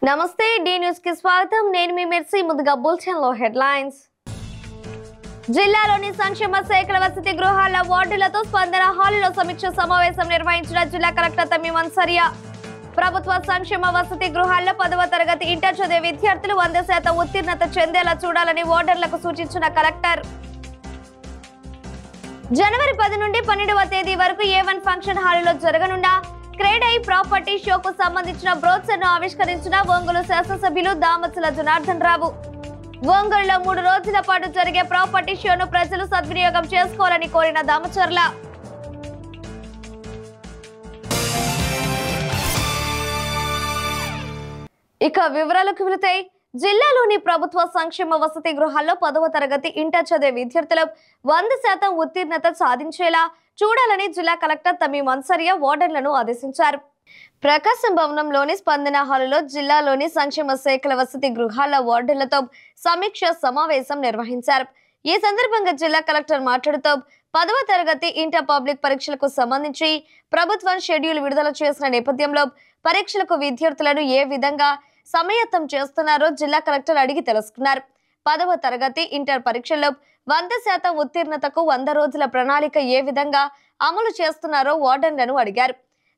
నమస్తే D news కి స్వాగతం నేను మీ మెర్సీ ముందుగా బులెటిన్ లో హెడ్లైన్స్ జిల్లాలోని సంక్షేమ శాఖల వసతి గృహాల వార్డులతో స్పందన హాల్లో సమీక్ష సమావేశం నిర్వహించిన జిల్లా కలెక్టర్ తమీమ్ అన్సారియా ప్రభుత్వ సంక్షేమ వసతి గృహాల్లో 10వ తరగతి ఇంటర్ చదివే విద్యార్థులు 100% ఉత్తీర్ణత చెందేలా చూడాలని వార్డర్లకు సూచించిన కలెక్టర్ జనవరి 10 నుండి 12వ తేదీ వరకు A1 ఫంక్షన్ హాల్లో జరగనున్న క్రేడ్ ఐ ప్రాపర్టీ షోకు సంబంధించిన బ్రోచర్ను ఆవిష్కరించిన ఒంగోలు శాసనసభ్యులు దామచల జనార్దన్ రావు ఒంగోలులో 3 రోజుల పాటు జరిగే ప్రాపర్టీ షోను ప్రజలు సద్వినియోగం చేసుకోవాలని కోరిన దామచర్ల ఇక వివరాలకు వెళితే జిల్లాలోని ప్రభుత్వ సంక్షేమ వసతి గృహాల్లో 10వ తరగతి ఇంటర్ చదివే విద్యార్థులు 100% ఉత్తీర్ణత సాధించేలా చూడాలని జిల్లా కలెక్టర్ తమీమ్ అన్సారియా వార్డర్లను ఆదేశించారు. ప్రకాశం భవనంలోని స్పందన హాలులో జిల్లాలోని సంక్షేమ శాఖల వసతి గృహాల వార్డులతో సమీక్ష సమావేశం నిర్వహించారు. ఈ సందర్భంగా జిల్లా కలెక్టర్ మాట్లాడుతూ 10వ తరగతి ఇంటర్ పబ్లిక్ పరీక్షలకు సంబంధించి ప్రభుత్వం షెడ్యూల్ విడుదల చేసిన నేపథ్యంలో పరీక్షలకు విద్యార్థులను ఏ విధంగా సమయత్తం చేస్తున్నారో జిల్లా కలెక్టర్ అడిగి తెలుసుకున్నారు. 10వ తరగతి ఇంటర్ పరీక్షల్లో 100% ఉత్తీర్ణతకు 100 రోజుల ప్రణాళిక ఏ విధంగా అమలు చేస్తున్నారో వార్డన్లను అడిగారు.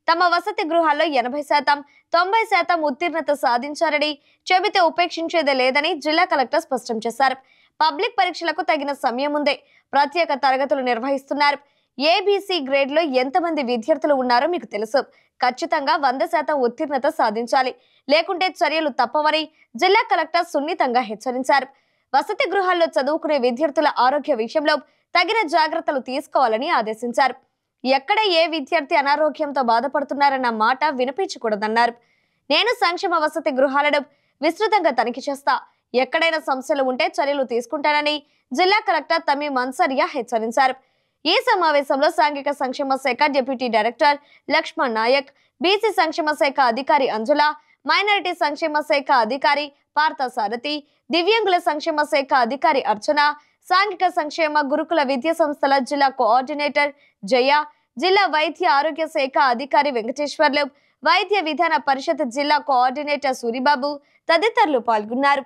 తమ వసతి గృహాల్లో 80%, 90% ఉత్తీర్ణత సాధించారని చెబితే ఉపేక్షించేదే లేదని జిల్లా కలెక్టర్ స్పష్టం చేశారు. పబ్లిక్ పరీక్షలకు తగిన సమయం ఉందే ప్రత్యేక తరగతులు నిర్వహిస్తున్నారు. ఏబీసీ గ్రేడ్ లో ఎంతమంది విద్యార్థులు ఉన్నారో మీకు తెలుసు. ఖచ్చితంగా 100% ఉత్తీర్ణత సాధించాలి, లేకుంటే చర్యలు తప్పవని జిల్లా కలెక్టర్ సున్నితంగా హెచ్చరించారు. వసతి గృహాల్లో చదువుకునే విద్యార్థుల ఆరోగ్య విషయంలో తగిన జాగ్రత్తలు తీసుకోవాలని ఆదేశించారు. ఎక్కడ ఏ విద్యార్థి అనారోగ్యంతో బాధపడుతున్నారన్న మాట వినిపించకూడదన్నారు. నేను సంక్షేమ వసతి గృహాలను విస్తృతంగా తనిఖీ చేస్తా, ఎక్కడైనా సమస్యలు ఉంటే చర్యలు తీసుకుంటానని జిల్లా కలెక్టర్ తమీమ్ అన్సారియా హెచ్చరించారు. ఈ సమావేశంలో సాంఘిక సంక్షేమ శాఖ deputy director Lakshman Naik, BC సంక్షేమ శాఖ అధికారి అంజుల, మైనారిటీ సంక్షేమ శాఖ అధికారి పార్థసారథి, దివ్యాంగుల సంక్షేమ శాఖ అధికారి అర్చన, సాంఘిక సంక్షేమ గురుకుల విద్యా సంస్థల జిల్లా కోఆర్డినేటర్ జయ, జిల్లా వైద్య ఆరోగ్య శాఖ అధికారి వెంకటేశ్వర్లు, వైద్య విధాన పరిషత్ జిల్లా కోఆర్డినేటర్ సూరిబాబు తదితరులు పాల్గొన్నారు.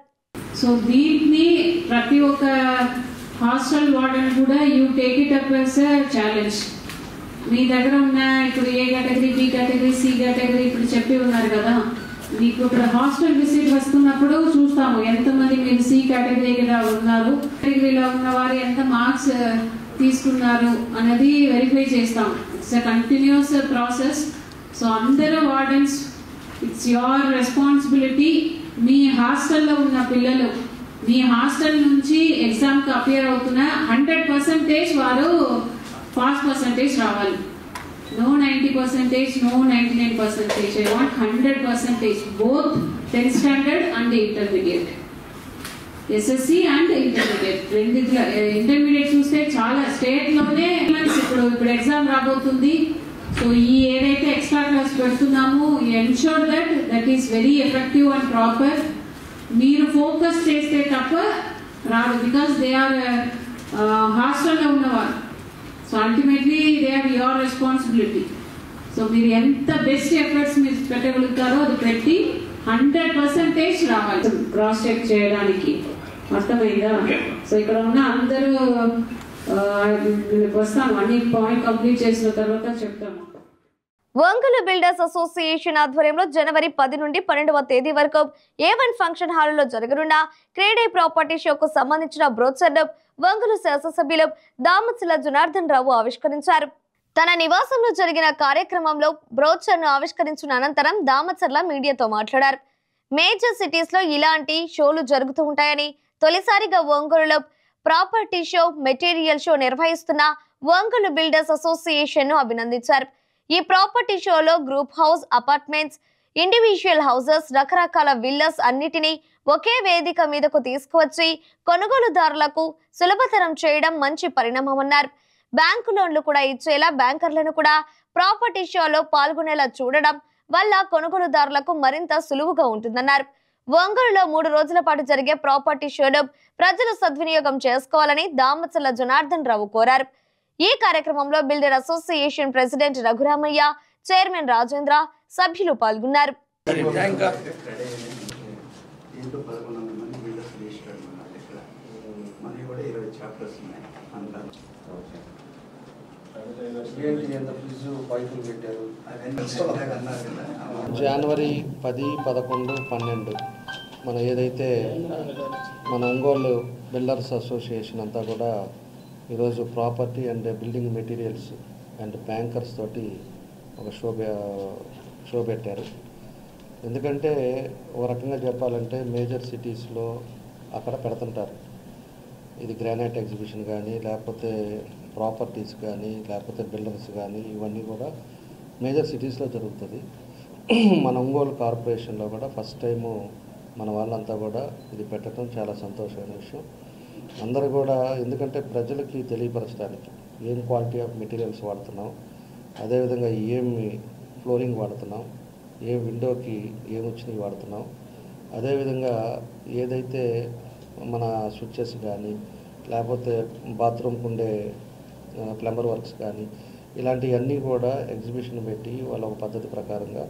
సో దీన్ని ప్రతి ఒక్క హాస్టల్ వార్డెన్ కూడా you take it up as a challenge. మీ దగ్గర ఉన్న ఇప్పుడు A category, B category, C category ఇప్పుడు చెప్పి ఉన్నారు కదా, మీకు ఇక్కడ హాస్టల్ విజిట్ వస్తున్నప్పుడు చూస్తాము ఎంతమంది మీరు సి కేటగిరీలో ఉన్నారు, కేటగిరీలో ఉన్న వారు ఎంత మార్క్స్ తీసుకున్నారు అనేది వెరిఫై చేస్తాం. It's a continuous process. So అందరూ వార్డెన్స్, ఇట్స్ యువర్ రెస్పాన్సిబిలిటీ. మీ హాస్టల్లో ఉన్న పిల్లలు మీ హాస్టల్ నుంచి ఎగ్జామ్కి అపియర్ అవుతున్న 100% వారు పాస్ పర్సంటేజ్ రావాలి. No 90%, no 99%. I want 100%, both 10th standard and intermediate. SSC and intermediate. Intermediate చూస్తే చాలా స్టేట్ లోనే ఇప్పుడు ఎగ్జామ్ రాబోతుంది. సో ఈ ఏదైతే ఎక్స్ట్రా క్లాస్ పెడుతున్నామో ensure that is very effective and proper. మీరు ఫోకస్ చేస్తే తప్ప రాదు, బికాస్ దే ఆర్ హాస్టల్లో ఉన్నవారు. So ultimately they are your responsibility. So మీరు ఎంత బెస్ట్ ఎఫర్ట్స్ మీరు పెట్టగలుగుతారో అది పెట్టి 100% రావాలి క్రాస్ చెక్ చేయడానికి. అర్థమైందా? సో ఇక్కడ ఉన్న అందరూ వస్తాము, అన్ని పాయింట్ కంప్లీట్ చేసిన తర్వాత చెప్తాము. ఒంగోలు బిల్డర్స్ అసోసియేషన్ ఆధ్వర్యంలో జనవరి 10 నుండి 12వ తేదీ వరకు A1 ఫంక్షన్ హాల్లో జరగనున్న క్రేడ్ ఐ ప్రాపర్టీ షోకు సంబంధించిన బ్రోచర్ను ఒంగోలు శాసనసభ్యులు దామచల జనార్దన్ రావు ఆవిష్కరించారు. తన నివాసంలో జరిగిన కార్యక్రమంలో బ్రోచర్ను ఆవిష్కరించిన అనంతరం దామచర్ల మీడియాతో మాట్లాడారు. మేజర్ సిటీస్ లో ఇలాంటి షోలు జరుగుతూ ఉంటాయని, తొలిసారిగా ఒంగోలులో ప్రాపర్టీ షో, మెటీరియల్ షో నిర్వహిస్తున్న ఒంగోలు బిల్డర్స్ అసోసియేషన్ ను అభినందించారు. ఈ ప్రాపర్టీ షోలో group house, apartments, individual houses, రకరకాల విల్లాస్ అన్నిటినీ ఒకే వేదిక మీదకు తీసుకువచ్చి కొనుగోలుదారులకు సులభతరం చేయడం మంచి పరిణామమన్నారు. బ్యాంకు లోన్లు కూడా ఇచ్చేలా బ్యాంకర్లను కూడా ప్రాపర్టీ షోలో పాల్గొనేలా చూడడం వల్ల కొనుగోలుదారులకు మరింత సులువుగా ఉంటుందన్నారు. ఒంగోలులో 3 రోజుల పాటు జరిగే ప్రాపర్టీ షోను ప్రజలు సద్వినియోగం చేసుకోవాలని దామచల జనార్దన్ రావు కోరారు. ఈ కార్యక్రమంలో builder association president Raghuramayya, chairman Rajendra, సభ్యులు పాల్గొన్నారు. ఏంటి ఎంత ఫ్రిడ్జ్ పైపులు పెట్టారు జనవరి 10, 11, 12 మన ఏదైతే మన ఒంగోలు బిల్డర్స్ అసోసియేషన్ అంతా కూడా ఈరోజు property and building materials and bankers తోటి ఒక షో పెట్టారు. ఎందుకంటే ఒక రకంగా చెప్పాలంటే మేజర్ సిటీస్లో అక్కడ పెడుతుంటారు. ఇది గ్రానైట్ ఎగ్జిబిషన్ కానీ, లేకపోతే ప్రాపర్టీస్ కానీ, లేకపోతే బిల్డర్స్ కానీ, ఇవన్నీ కూడా మేజర్ సిటీస్లో జరుగుతుంది. మన ఒంగోలు కార్పొరేషన్లో కూడా ఫస్ట్ టైము మన వాళ్ళంతా కూడా ఇది పెట్టడం చాలా సంతోషమైన విషయం. అందరూ కూడా ఎందుకంటే ప్రజలకి తెలియపరచడానికి ఏం క్వాలిటీ ఆఫ్ మెటీరియల్స్ వాడుతున్నాం, అదేవిధంగా ఏమి ఫ్లోరింగ్ వాడుతున్నాం, ఏ విండోకి ఏం వచ్చినవి వాడుతున్నాం, అదేవిధంగా ఏదైతే మన స్విచ్చెస్ కానీ, లేకపోతే బాత్రూమ్కి ఉండే ప్లంబర్ వర్క్స్ కానీ, ఇలాంటివన్నీ కూడా ఎగ్జిబిషన్ పెట్టి వాళ్ళ ఒక పద్ధతి ప్రకారంగా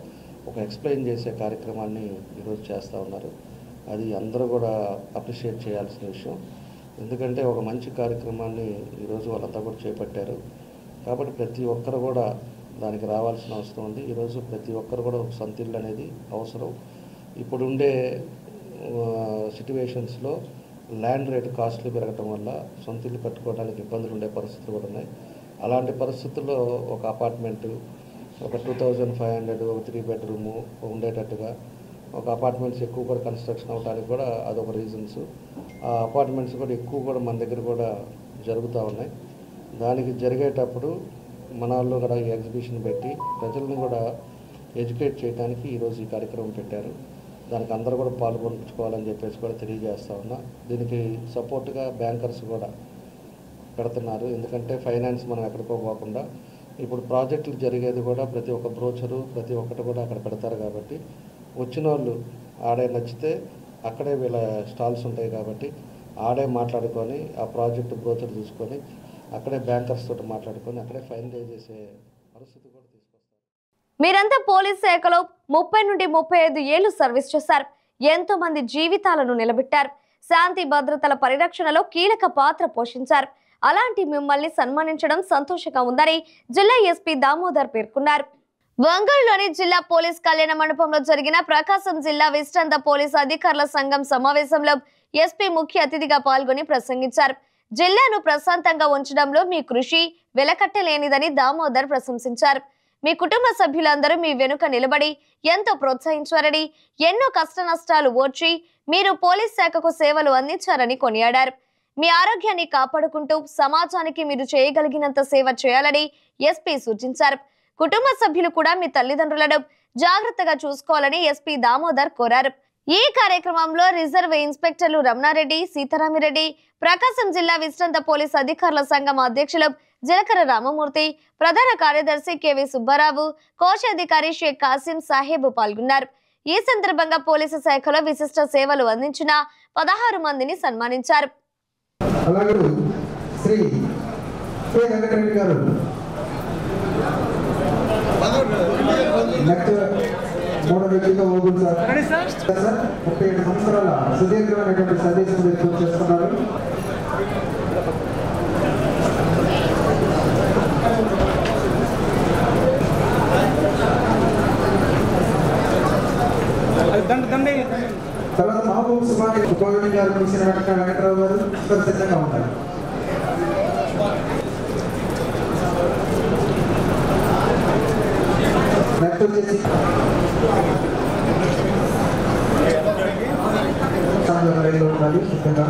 ఒక ఎక్స్ప్లెయిన్ చేసే కార్యక్రమాన్ని ఈరోజు చేస్తూ ఉన్నారు. అది అందరూ కూడా అప్రిషియేట్ చేయాల్సిన విషయం. ఎందుకంటే ఒక మంచి కార్యక్రమాన్ని ఈరోజు వాళ్ళంతా కూడా చేపట్టారు. కాబట్టి ప్రతి ఒక్కరు కూడా దానికి రావాల్సిన అవసరం ఉంది. ఈరోజు ప్రతి ఒక్కరు కూడా ఒక సొంత ఇల్లు అనేది అవసరం. ఇప్పుడుండే సిట్యువేషన్స్లో ల్యాండ్ రేట్ కాస్ట్లు పెరగటం వల్ల సొంత ఇల్లు కట్టుకోవడానికి ఇబ్బందులు ఉండే పరిస్థితులు కూడా ఉన్నాయి. అలాంటి పరిస్థితుల్లో ఒక అపార్ట్మెంటు ఒక 2500 ఒక 3 బెడ్రూము ఉండేటట్టుగా ఒక అపార్ట్మెంట్స్ ఎక్కువ కూడా కన్స్ట్రక్షన్ అవడానికి కూడా అదొక రీజన్స్. ఆ అపార్ట్మెంట్స్ కూడా ఎక్కువ కూడా మన దగ్గర కూడా జరుగుతూ ఉన్నాయి. దానికి జరిగేటప్పుడు మన వాళ్ళు కూడా ఈ ఎగ్జిబిషన్ పెట్టి ప్రజలను కూడా ఎడ్యుకేట్ చేయడానికి ఈరోజు ఈ కార్యక్రమం పెట్టారు. దానికి అందరూ కూడా పాల్గొంచుకోవాలని చెప్పేసి కూడా తెలియజేస్తూ ఉన్నా. దీనికి సపోర్ట్గా బ్యాంకర్స్ కూడా పెడుతున్నారు. ఎందుకంటే ఫైనాన్స్ మనం ఎక్కడికో పోకుండా ఇప్పుడు ప్రాజెక్టులు జరిగేది కూడా ప్రతి ఒక్క బ్రోచరు ప్రతి ఒక్కటి కూడా అక్కడ పెడతారు. కాబట్టి వచ్చిన వాళ్ళు ఆడే నచ్చితే అక్కడే వీళ్ళ స్టాల్స్ ఉంటాయి. కాబట్టి ఆడే మాట్లాడుకొని ఆ ప్రాజెక్టు బ్రోచర్ చూసుకొని అక్కడే బ్యాంకర్స్ తోటి మాట్లాడుకొని అక్కడే ఫైనలైజ్ చేసే పరిస్థితి కూడా తీసుకొస్తారు. మీరంతా పోలీస్ శాఖలో 30 నుండి 35 ఏళ్లు సర్వీస్ చేశారు. ఎంతో మంది జీవితాలను నిలబెట్టారు. శాంతి భద్రతల పరిరక్షణలో కీలక పాత్ర పోషించారు. అలాంటి మిమ్మల్ని సన్మానించడం సంతోషంగా ఉందని జిల్లా ఎస్పీ దామోదర్ పేర్కొన్నారు. ఒంగోలులోని జిల్లా పోలీస్ కళ్యాణ మండపంలో జరిగిన ప్రకాశం జిల్లా విస్తృత పోలీస్ అధికారుల సంఘం సమావేశంలో ఎస్పీ ముఖ్య అతిథిగా పాల్గొని ప్రసంగించారు. జిల్లాను ప్రశాంతంగా ఉంచడంలో మీ కృషి వెలకట్టలేనిదని దామోదర్ ప్రశంసించారు. మీ కుటుంబ సభ్యులందరూ మీ వెనుక నిలబడి ఎంతో ప్రోత్సహించారని, ఎన్నో కష్ట నష్టాలు ఓర్చి మీరు పోలీస్ శాఖకు సేవలు అందించారని కొనియాడారు. మీ ఆరోగ్యాన్ని కాపాడుకుంటూ సమాజానికి మీరు చేయగలిగినంత సేవ చేయాలని ఎస్పీ సూచించారు. కుటుంబ సభ్యులు కూడా మీ తల్లిదండ్రులను జాగ్రత్తగా చూసుకోవాలని ఎస్పీ దామోదర్ కోరారు. ఈ కార్యక్రమంలో రిజర్వ్ ఇన్స్పెక్టర్లు రమణారెడ్డి, సీతారామిరెడ్డి, ప్రకాశం జిల్లా విస్తృత పోలీస్ అధికారుల సంఘం అధ్యక్షులు జలకర రామమూర్తి, ప్రధాన కార్యదర్శి కెవి సుబ్బారావు, కోశాధికారి షేక్ కాసిం సాహెబ్ పాల్గొన్నారు. ఈ సందర్భంగా పోలీసు శాఖలో విశిష్ట సేవలు అందించిన 16 మందిని సన్మానించారు. అలాగే శ్రీ కె వెంకటరెడ్డి గారు మూడో వ్యక్తిగా ఓగులు సార్ 37 సంవత్సరాల సుదీర్ఘమైనటువంటి సర్వీసులు పూర్తి చేస్తున్నారు. తర్వాత మహబూబ్ సుబాని గోవింద్ గారు ముగిసిన వెంకటరావు గారు సిద్ధంగా ఉంటారు. నెక్స్ట్ వచ్చేసి రైలు ఉండాలి సిద్ధంగా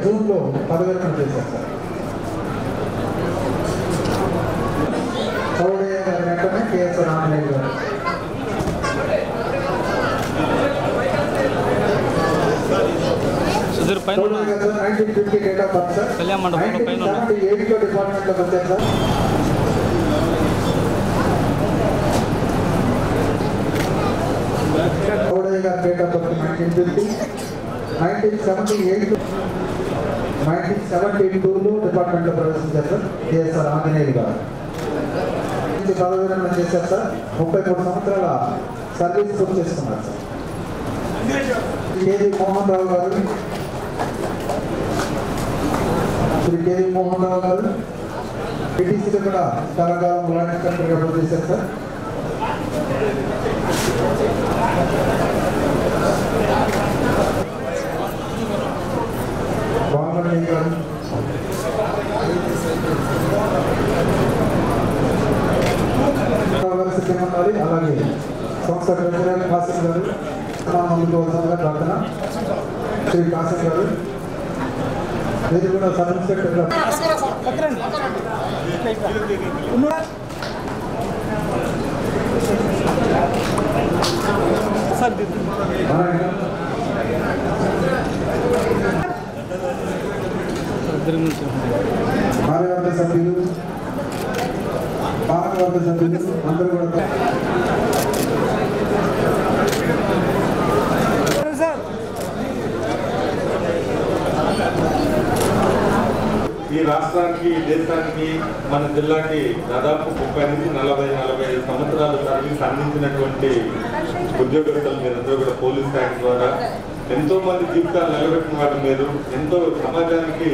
జూన్లో పదవిరమణ చేశారు సార్. చౌడయ్య గారి వెంటనే కేఎస్ రామనాయుడు గారు. చౌడయ్య గారు 1950 డేట్ ఆఫ్ బర్త్ సార్. 1978లో డిపార్ట్మెంట్లోకి వచ్చారు సార్. చౌడయ్య గారి డేట్ ఆఫ్ బర్త్ 1950. 1972లో డిపార్ట్మెంట్లో ప్రవేశించారు సార్ కేఎస్ఆర్ ఆంజనేయులు గారు. నుంచి పదవి విరమణ చేశారు సార్. 33 సంవత్సరాల సర్వీస్ పూర్తి చేసుకున్నారు సార్. కేవీ మోహన్ రావు గారు, శ్రీ కేవీ మోహన్ రావు గారు పిటిసిలో కూడా చాలా కాలం లాంటి సెక్రటరీగా పనిచేశారు సార్. బాగుంది గారు, అలాగే సంస్థ ప్రెసిడెంట్ కాసిం గారు, ముందుకు వస్తుందిగా ప్రార్థన. శ్రీ కాసిం గారు మీరు కూడా సబ్ ఇన్స్పెక్టర్ గారు. కార్యవర్గ సభ్యులు, పాలకవర్గ సభ్యులు అందరూ కూడా ఈ రాష్ట్రానికి, దేశానికి, మన జిల్లాకి దాదాపు 30 నుంచి 45 సంవత్సరాల సర్వీస్ అందించినటువంటి ఉద్యోగస్తులు మీరందరూ కూడా పోలీస్ శాఖ ద్వారా ఎంతో మంది జీవితాలు నిలబెట్టిన వారు మీరు. ఎంతో సమాజానికి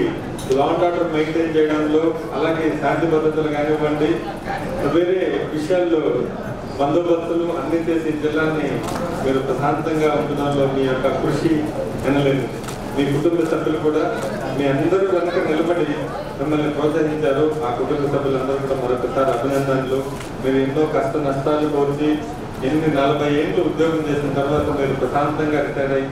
లా అండ్ ఆర్డర్ మెయింటైన్ చేయడంలో, అలాగే శాంతి భద్రతలు కానివ్వండి, వేరే విషయాల్లో బందోబస్తులు అన్ని చేసి జిల్లాని మీరు ప్రశాంతంగా ఉంచడంలో మీ యొక్క కృషి ఎనలేదు. మీ కుటుంబ సభ్యులు కూడా మీ అందరూ కనుక నిలబడి మిమ్మల్ని ప్రోత్సహించారు. ఆ కుటుంబ సభ్యులందరూ కూడా మరొకసారి అభినందనలు. మీరు ఎన్నో కష్ట నష్టాలు కోర్చి 40 ఏళ్ళు ఉద్యోగం చేసిన తర్వాత మీరు ప్రశాంతంగా రిటైర్ అయ్యి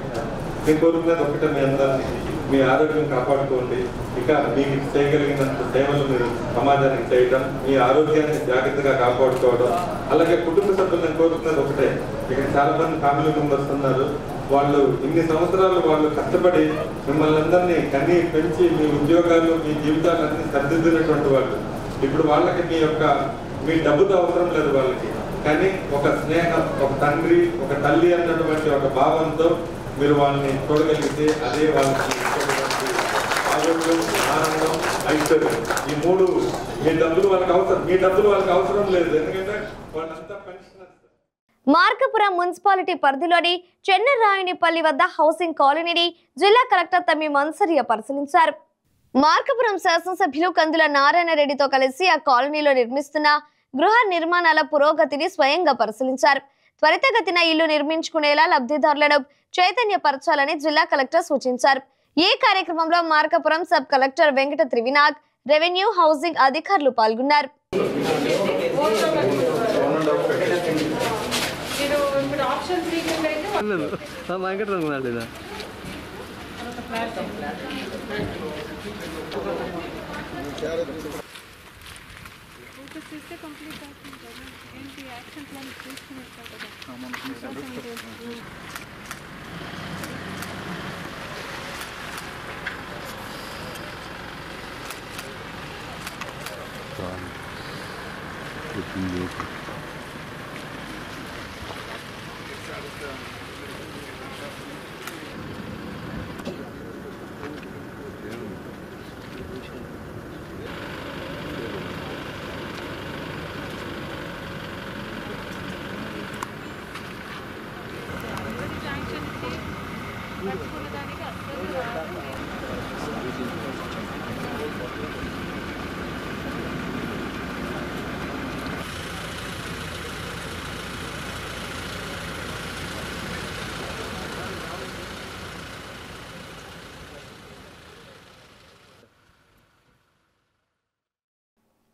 మీ కోరుకునేది ఒకటే, మీ అందరినీ మీ ఆరోగ్యం కాపాడుకోండి. ఇక మీకు చేయగలిగినంత సేవలు మీరు సమాజానికి చేయడం, మీ ఆరోగ్యాన్ని జాగ్రత్తగా కాపాడుకోవడం. అలాగే కుటుంబ సభ్యులను కోరుకునేది ఒకటే. ఇక్కడ చాలా మంది ఫ్యామిలీ మెంబర్స్ ఉన్నారు. వాళ్ళు ఇన్ని సంవత్సరాలు వాళ్ళు కష్టపడి మిమ్మల్ని అందరినీ కన్నీ పెంచి మీ ఉద్యోగాలు, మీ జీవితాలన్నీ సర్దిద్దినటువంటి వాళ్ళు. ఇప్పుడు వాళ్ళకి మీ డబ్బుతో అవసరం లేదు వాళ్ళకి, కానీ ఒక స్నేహం, ఒక తండ్రి, ఒక తల్లి అన్నటువంటి ఒక భావంతో మీరు వాళ్ళని చూడగలిగితే అదే వాళ్ళకి ఆరోగ్యం, ఆనందం, ఐశ్వర్యం. ఈ 3 మీ డబ్బులు వాళ్ళకి అవసరం లేదు, ఎందుకంటే వాళ్ళంతా పెన్షనర్స్. మార్కపురం మున్సిపాలిటీ పరిధిలోని చెన్నరాయునిపల్లి వద్ద హౌసింగ్ కాలనీని జిల్లా కలెక్టర్ తమ్మి మన్సరియా పరిశీలించారు. మార్కపురం శాసనసభ్యులు కందుల నారాయణ రెడ్డితో కలిసి ఆ కాలనీలో నిర్మిస్తున్న గృహ నిర్మాణాల పురోగతిని స్వయంగా పరిశీలించారు. త్వరితగతిన ఇల్లు నిర్మించుకునేలా లబ్ధిదారులను చైతన్యపరచాలని జిల్లా కలెక్టర్ సూచించారు. ఈ కార్యక్రమంలో Markapuram sub collector Venkata Trivinag, revenue, housing అధికారులు పాల్గొన్నారు.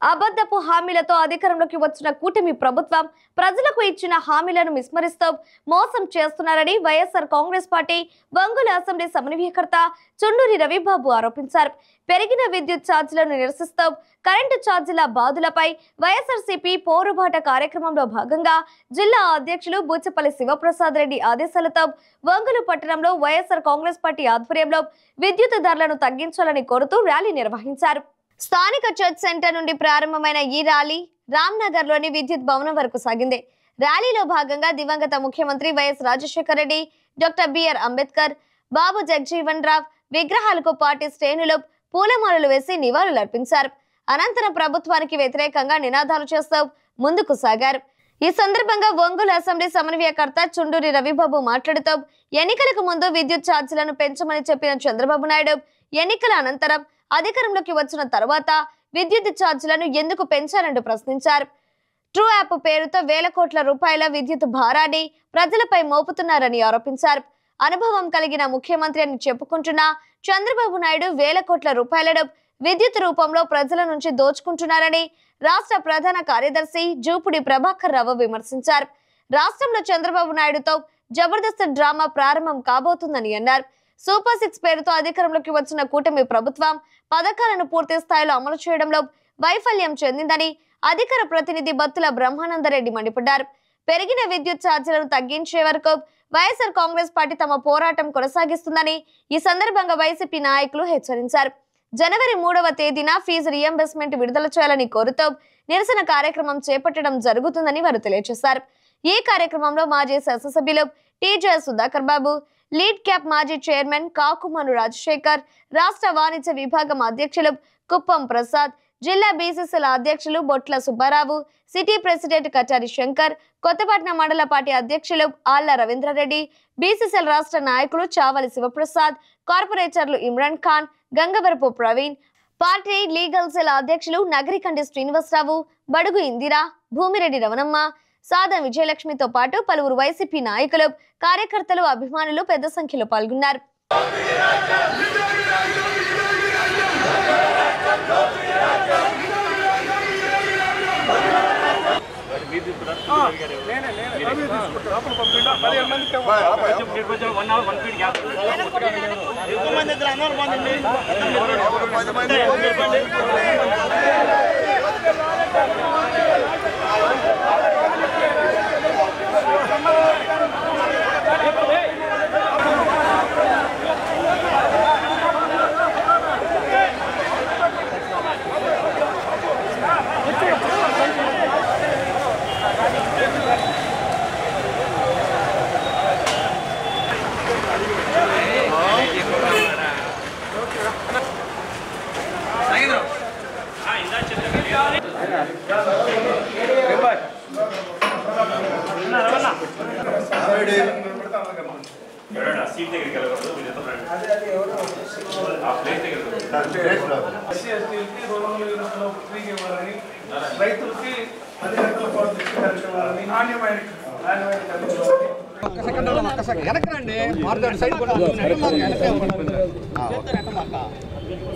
అబద్ధపు హామీలతో అధికారంలోకి వచ్చిన కూటమి ప్రభుత్వం ప్రజలకు ఇచ్చిన హామీలను విస్మరిస్తూ మోసం చేస్తున్నారని వైఎస్ఆర్ కాంగ్రెస్ పార్టీ ఒంగోలు అసెంబ్లీ సమన్వయకర్త చుండూరి రవిబాబు ఆరోపించారు. పెరిగిన విద్యుత్ ఛార్జీలను నిరసిస్తూ కరెంటు ఛార్జీల బాధలపై వైఎస్ఆర్సీపీ పోరుబాట కార్యక్రమంలో భాగంగా జిల్లా అధ్యక్షులు బూచపల్లి శివప్రసాద్ రెడ్డి ఆదేశాలతో ఒంగోలు పట్టణంలో వైఎస్ఆర్ కాంగ్రెస్ పార్టీ ఆధ్వర్యంలో విద్యుత్ ధరలను తగ్గించాలని కోరుతూ ర్యాలీ నిర్వహించారు. స్థానిక చర్చ్ సెంటర్ నుండి ప్రారంభమైన ఈ ర్యాలీ రామ్నగర్ లోని విద్యుత్ భవనం వరకు సాగింది. ర్యాలీలో భాగంగా దివంగత ముఖ్యమంత్రి వైఎస్ రాజశేఖర రెడ్డి, డాక్టర్ బిఆర్ అంబేద్కర్, బాబు జగజీవన్ రావ్ విగ్రహాలకు పార్టీ శ్రేణులు పూలమాలలు వేసి నివాళులర్పించారు. అనంతరం ప్రభుత్వానికి వ్యతిరేకంగా నినాదాలు చేస్తూ ముందుకు సాగారు. ఈ సందర్భంగా ఒంగోలు అసెంబ్లీ సమన్వయకర్త చుండూరి రవిబాబు మాట్లాడుతూ ఎన్నికలకు ముందు విద్యుత్ ఛార్జీలను పెంచమని చెప్పిన చంద్రబాబు నాయుడు ఎన్నికల అనంతరం అధికారంలోకి వచ్చిన తర్వాత విద్యుత్ ఛార్జీలను ఎందుకు పెంచారంటూ ప్రశ్నించారు. ట్రూ యాప్ పేరుతో వేల కోట్ల రూపాయల విద్యుత్ భారాన్ని ప్రజలపై మోపుతున్నారని ఆరోపించారు. అనుభవం కలిగిన ముఖ్యమంత్రి అని చెప్పుకుంటున్న చంద్రబాబు నాయుడు వేల కోట్ల రూపాయలను విద్యుత్ రూపంలో ప్రజల నుంచి దోచుకుంటున్నారని రాష్ట్ర ప్రధాన కార్యదర్శి జూపుడి ప్రభాకర్ రావు విమర్శించారు. రాష్ట్రంలో చంద్రబాబు నాయుడుతో జబర్దస్త్ డ్రామా ప్రారంభం కాబోతుందని అన్నారు. సూపర్ 6 పేరుతో అధికారంలోకి వచ్చిన కూటమి ప్రభుత్వం పథకాలను పూర్తి స్థాయిలో అమలు చేయడంలో వైఫల్యం చెందిందని అధికార ప్రతినిధి బత్తుల బ్రహ్మానందరెడ్డి మండిపడ్డారు. పెరిగిన విద్యుత్ ఛార్జీలను తగ్గించే వరకు వైఎస్ఆర్ కాంగ్రెస్ పార్టీ తమ పోరాటం కొనసాగిస్తుందని ఈ సందర్భంగా వైసీపీ నాయకులు హెచ్చరించారు. జనవరి 3వ తేదీన ఫీజు రియంబర్స్మెంట్ విడుదల చేయాలని కోరుతూ నిరసన కార్యక్రమం చేపట్టడం జరుగుతుందని వారు తెలియజేశారు. ఈ కార్యక్రమంలో మాజీ శాసనసభ్యులు టీజే సుధాకర్ బాబు, లీడ్ క్యాప్ మాజీ చైర్మన్ కాకుమను రాజశేఖర్, రాష్ట్ర వాణిజ్య విభాగం అధ్యక్షులు కుప్పం ప్రసాద్, జిల్లా బీసీసీల అధ్యక్షులు బొట్ల సుబ్బారావు, సిటీ ప్రెసిడెంట్ కటారి శంకర్, కొత్తపట్నం మండల పార్టీ అధ్యక్షులు ఆళ్ల రవీంద్రారెడ్డి, బీసీసీల రాష్ట్ర నాయకులు చావలి శివప్రసాద్, కార్పొరేటర్లు Imran Khan, Gangavarapu Praveen, party legal cell అధ్యక్షులు నగరికండి శ్రీనివాసరావు, బడుగు ఇందిరా, భూమిరెడ్డి రవణమ్మ, సాదా విజయలక్ష్మితో పాటు పలువురు వైసీపీ నాయకులు, కార్యకర్తలు, అభిమానులు పెద్ద సంఖ్యలో పాల్గొన్నారు.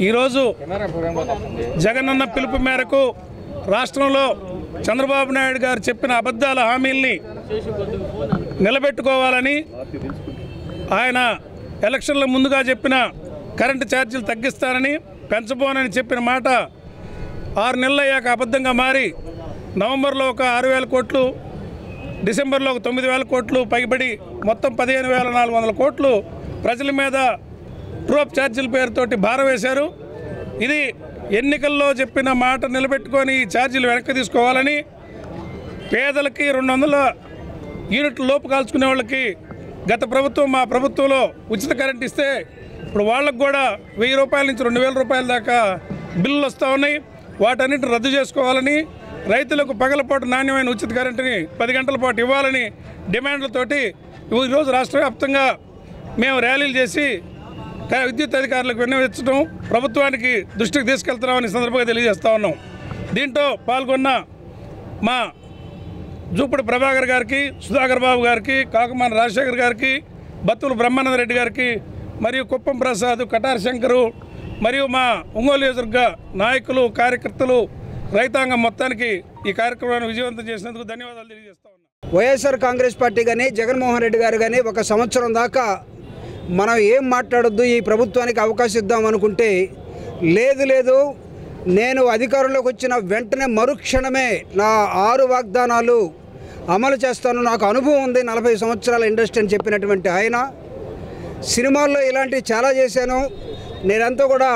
ఈరోజు జగనన్న పిలుపు మేరకు రాష్ట్రంలో చంద్రబాబు నాయుడు గారు చెప్పిన అబద్ధాల హామీల్ని నిలబెట్టుకోవాలని ఆయన ఎలక్షన్ల ముందుగా చెప్పిన కరెంటు ఛార్జీలు తగ్గిస్తానని, పెంచబోనని చెప్పిన మాట 6 నెలలు అయ్యాక అబద్ధంగా మారి నవంబర్లో ఒక 6,000 కోట్లు, డిసెంబర్లో ఒక 9,000 కోట్లు పైబడి మొత్తం 15,400 కోట్లు ప్రజల మీద ట్రూఅప్ ఛార్జీల పేరుతోటి భారం వేశారు. ఇది ఎన్నికల్లో చెప్పిన మాట నిలబెట్టుకొని ఈ ఛార్జీలు వెనక్కి తీసుకోవాలని, పేదలకి 200 యూనిట్ల లోపు కాల్చుకునే వాళ్ళకి గత ప్రభుత్వం మా ప్రభుత్వంలో ఉచిత కరెంట్ ఇస్తే ఇప్పుడు వాళ్ళకు కూడా 1,000 రూపాయల నుంచి 2,000 రూపాయల దాకా బిల్లులు వస్తూ ఉన్నాయి. వాటన్నిటిని రద్దు చేసుకోవాలని, రైతులకు పగలపాటు నాణ్యమైన ఉచిత కరెంటుని 10 గంటల పాటు ఇవ్వాలని డిమాండ్లతోటి ఈరోజు రాష్ట్ర వ్యాప్తంగా మేము ర్యాలీలు చేసి విద్యుత్ అధికారులకు విన్నవించడం, ప్రభుత్వానికి దృష్టికి తీసుకెళ్తున్నామని సందర్భంగా తెలియజేస్తూ ఉన్నాం. దీంట్లో పాల్గొన్న మా జూపుడి ప్రభాకర్ గారికి, సుధాకర్ బాబు గారికి, కాకుమాన రాజశేఖర్ గారికి, బత్తుల బ్రహ్మానందరెడ్డి గారికి, మరియు కుప్పం ప్రసాద్, కటారి శంకరు, మరియు మా ఒంగోలు నియోజకవర్గ నాయకులు, కార్యకర్తలు, రైతాంగం మొత్తానికి ఈ కార్యక్రమాన్ని విజయవంతం చేసినందుకు ధన్యవాదాలు తెలియజేస్తా ఉన్నాం. వైఎస్ఆర్ కాంగ్రెస్ పార్టీ కానీ జగన్మోహన్ రెడ్డి గారు కానీ 1 సంవత్సరం దాకా మనం ఏం మాట్లాడొద్దు, ఈ ప్రభుత్వానికి అవకాశం ఇద్దాం అనుకుంటే లేదు, నేను అధికారంలోకి వచ్చిన వెంటనే మరుక్షణమే నా 6 వాగ్దానాలు అమలు చేస్తాను, నాకు అనుభవం ఉంది, 40 సంవత్సరాల ఇండస్ట్రీ అని చెప్పినటువంటి ఆయన సినిమాల్లో ఇలాంటివి చాలా చేశాను, నేనంతా కూడా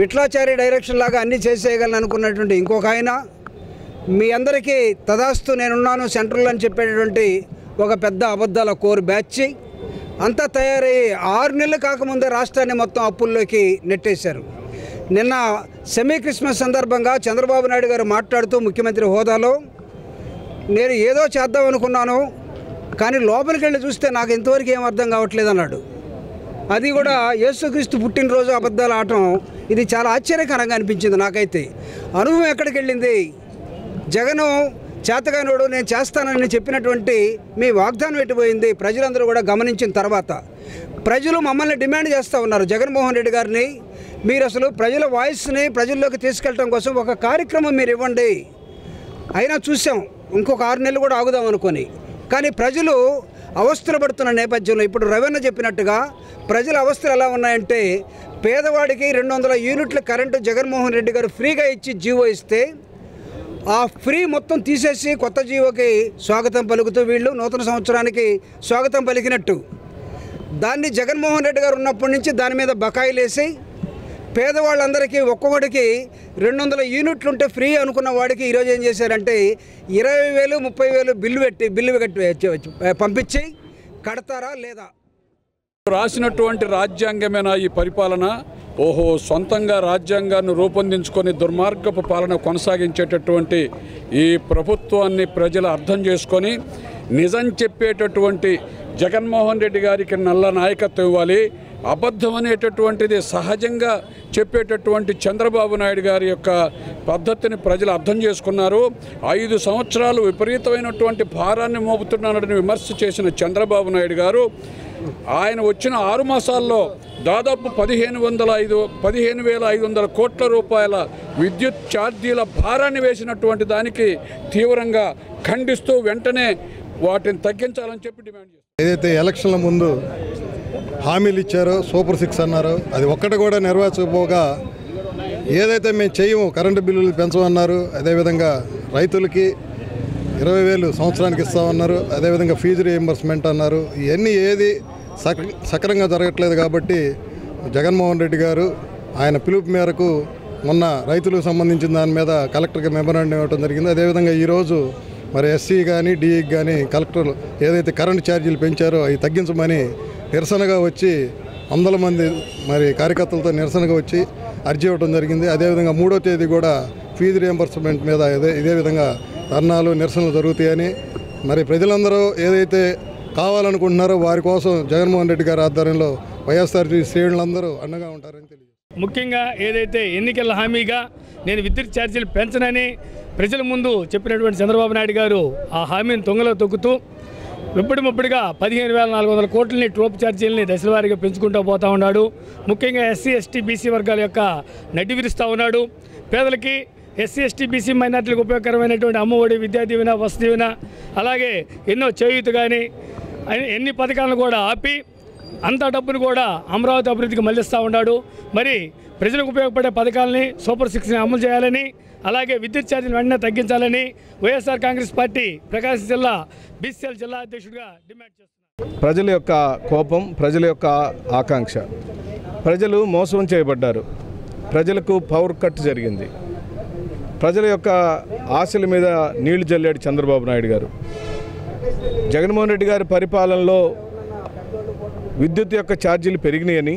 విట్లాచారి డైరెక్షన్ లాగా అన్నీ చేసేయగలను అనుకున్నటువంటి ఇంకొక ఆయన మీ అందరికీ తదాస్తు నేనున్నాను సెంట్రల్ అని చెప్పేటటువంటి ఒక పెద్ద అబద్ధాల కోర్ బ్యాచ్ అంతా తయారయ్యి 6 నెలలు కాకముందే రాష్ట్రాన్ని మొత్తం అప్పుల్లోకి నెట్టేశారు. నిన్న సెమీ క్రిస్మస్ సందర్భంగా చంద్రబాబు నాయుడు గారు మాట్లాడుతూ ముఖ్యమంత్రి హోదాలో నేను ఏదో చేద్దాం అనుకున్నాను, కానీ లోపలికి వెళ్ళి చూస్తే నాకు ఇంతవరకు ఏం అర్థం కావట్లేదు అన్నాడు. అది కూడా యేసుక్రీస్తు పుట్టినరోజు అబద్ధాలు ఆడటం, ఇది చాలా ఆశ్చర్యకరంగా అనిపించింది నాకైతే. అనుభవం ఎక్కడికి వెళ్ళింది? జగను చేతగానోడు, నేను చేస్తానని చెప్పినటువంటి మీ వాగ్దానం ఎట్టిపోయింది? ప్రజలందరూ కూడా గమనించిన తర్వాత ప్రజలు మమ్మల్ని డిమాండ్ చేస్తూ ఉన్నారు, జగన్మోహన్ రెడ్డి గారిని మీరు అసలు ప్రజల వాయిస్ని ప్రజల్లోకి తీసుకెళ్ళడం కోసం ఒక కార్యక్రమం మీరు ఇవ్వండి. అయినా చూసాం, ఇంకొక 6 నెలలు కూడా ఆగుదాం అనుకొని. కానీ ప్రజలు అవస్థలు పడుతున్న నేపథ్యంలో ఇప్పుడు రవీణ చెప్పినట్టుగా ప్రజల అవస్థలు ఎలా ఉన్నాయంటే, పేదవాడికి 200 యూనిట్ల కరెంటు జగన్మోహన్ రెడ్డి గారు ఫ్రీగా ఇచ్చి జీవో ఇస్తే ఆ ఫ్రీ మొత్తం తీసేసి కొత్త జీవోకి స్వాగతం పలుకుతూ వీళ్ళు నూతన సంవత్సరానికి స్వాగతం పలికినట్టు, దాన్ని జగన్మోహన్ రెడ్డి గారు ఉన్నప్పటి నుంచి దాని మీద బకాయిలు వేసి పేదవాళ్ళందరికీ ఒక్కొక్కటికి 200 యూనిట్లు ఉంటే ఫ్రీ అనుకున్న వాడికి ఈరోజు ఏం చేశారంటే 20,000 30,000 బిల్లు కట్టి పంపించి కడతారా లేదా? రాసినటువంటి రాజ్యాంగమేనా ఈ పరిపాలన? ఓహో, సొంతంగా రాజ్యాంగాన్ని రూపొందించుకొని దుర్మార్గపు పాలన కొనసాగించేటటువంటి ఈ ప్రభుత్వాన్ని ప్రజలు అర్థం చేసుకొని నిజం చెప్పేటటువంటి జగన్మోహన్ రెడ్డి గారికి నల్ల నాయకత్వం ఇవ్వాలి. అబద్ధం అనేటటువంటిది సహజంగా చెప్పేటటువంటి చంద్రబాబు నాయుడు గారి యొక్క పద్ధతిని ప్రజలు అర్థం చేసుకున్నారు. 5 సంవత్సరాలు విపరీతమైనటువంటి భారాన్ని మోపుతున్నారని విమర్శ చేసిన చంద్రబాబు నాయుడు గారు ఆయన వచ్చిన 6 మాసాల్లో దాదాపు 15,500 కోట్ల రూపాయల విద్యుత్ ఛార్జీల భారాన్ని వేసినటువంటి దానికి తీవ్రంగా ఖండిస్తూ వెంటనే వాటిని తగ్గించాలని చెప్పి డిమాండ్ చేస్తారు. ఏదైతే ఎలక్షన్ల ముందు హామీలు ఇచ్చారో, సూపర్ 6 అన్నారో, అది ఒక్కటి కూడా నెరవేర్చకపోగా ఏదైతే మేము చేయము, కరెంటు బిల్లులు పెంచమన్నారు, అదేవిధంగా రైతులకి 20,000 సంవత్సరానికి ఇస్తామన్నారు, అదేవిధంగా ఫీజు రీయింబర్స్మెంట్ అన్నారు. ఇవన్నీ ఏది సక్రంగా జరగట్లేదు. కాబట్టి జగన్మోహన్ రెడ్డి గారు ఆయన పిలుపు మేరకు మొన్న రైతులకు సంబంధించిన దాని మీద కలెక్టర్కి మెమరాండం ఇవ్వడం జరిగింది. అదేవిధంగా ఈరోజు మరి ఎస్సీ కానీ డిఈకి కానీ కలెక్టర్ ఏదైతే కరెంటు ఛార్జీలు పెంచారో అవి తగ్గించమని నిరసనగా వచ్చి 100 మంది మరి కార్యకర్తలతో నిరసనగా వచ్చి అర్జీ ఇవ్వడం జరిగింది. అదేవిధంగా 3వ తేదీ కూడా ఫీజు రీయింబర్స్మెంట్ మీద ఇదే విధంగా ధర్నాలు నిరసనలు జరుగుతాయని, మరి ప్రజలందరూ ఏదైతే కావాలనుకుంటున్నారో వారి కోసం జగన్మోహన్ రెడ్డి గారి ఆధ్వర్యంలో వైఎస్ఆర్సీపీ శ్రేణులందరూ అండగా ఉంటారని తెలియదు. ముఖ్యంగా ఏదైతే ఎన్నికల హామీగా నేను విద్యుత్ ఛార్జీలు పెంచనని ప్రజల ముందు చెప్పినటువంటి చంద్రబాబు నాయుడు గారు ఆ హామీని తొంగలో తొక్కుతూ ముప్పటిగా 15,400 కోట్లని ట్రోప్ ఛార్జీలని దశలవారీగా పెంచుకుంటూ పోతూ ఉన్నాడు. ముఖ్యంగా ఎస్సీ ఎస్టీ బీసీ వర్గాల యొక్క నడ్డి విరుస్తూ ఉన్నాడు. పేదలకి ఎస్సీ ఎస్టీ బీసీ మైనార్టీలకు ఉపయోగకరమైనటువంటి అమ్మఒడి, విద్యా దీవెన, వసతి దీవెన, అలాగే ఎన్నో చేయూత కానీ ఎన్ని పథకాలను కూడా ఆపి అంత డబ్బును కూడా అమరావతి అభివృద్ధికి మళ్లిస్తూ ఉన్నాడు. మరి ప్రజలకు ఉపయోగపడే పథకాలని సూపర్ 6ని అమలు చేయాలని, అలాగే విద్యుత్ ఛార్జీలు వెంటనే తగ్గించాలని వైఎస్ఆర్ కాంగ్రెస్ పార్టీ ప్రకాశం జిల్లా బీసీఎల్ జిల్లా అధ్యక్షుడిగా డిమాండ్ చేస్తున్నారు. ప్రజల యొక్క కోపం, ప్రజల యొక్క ఆకాంక్ష, ప్రజలు మోసం చేయబడ్డారు. ప్రజలకు పవర్ కట్ జరిగింది. ప్రజల యొక్క ఆశల మీద నీళ్లు జల్లాడు చంద్రబాబు నాయుడు గారు. జగన్మోహన్ రెడ్డి గారి పరిపాలనలో విద్యుత్ యొక్క ఛార్జీలు పెరిగినాయని,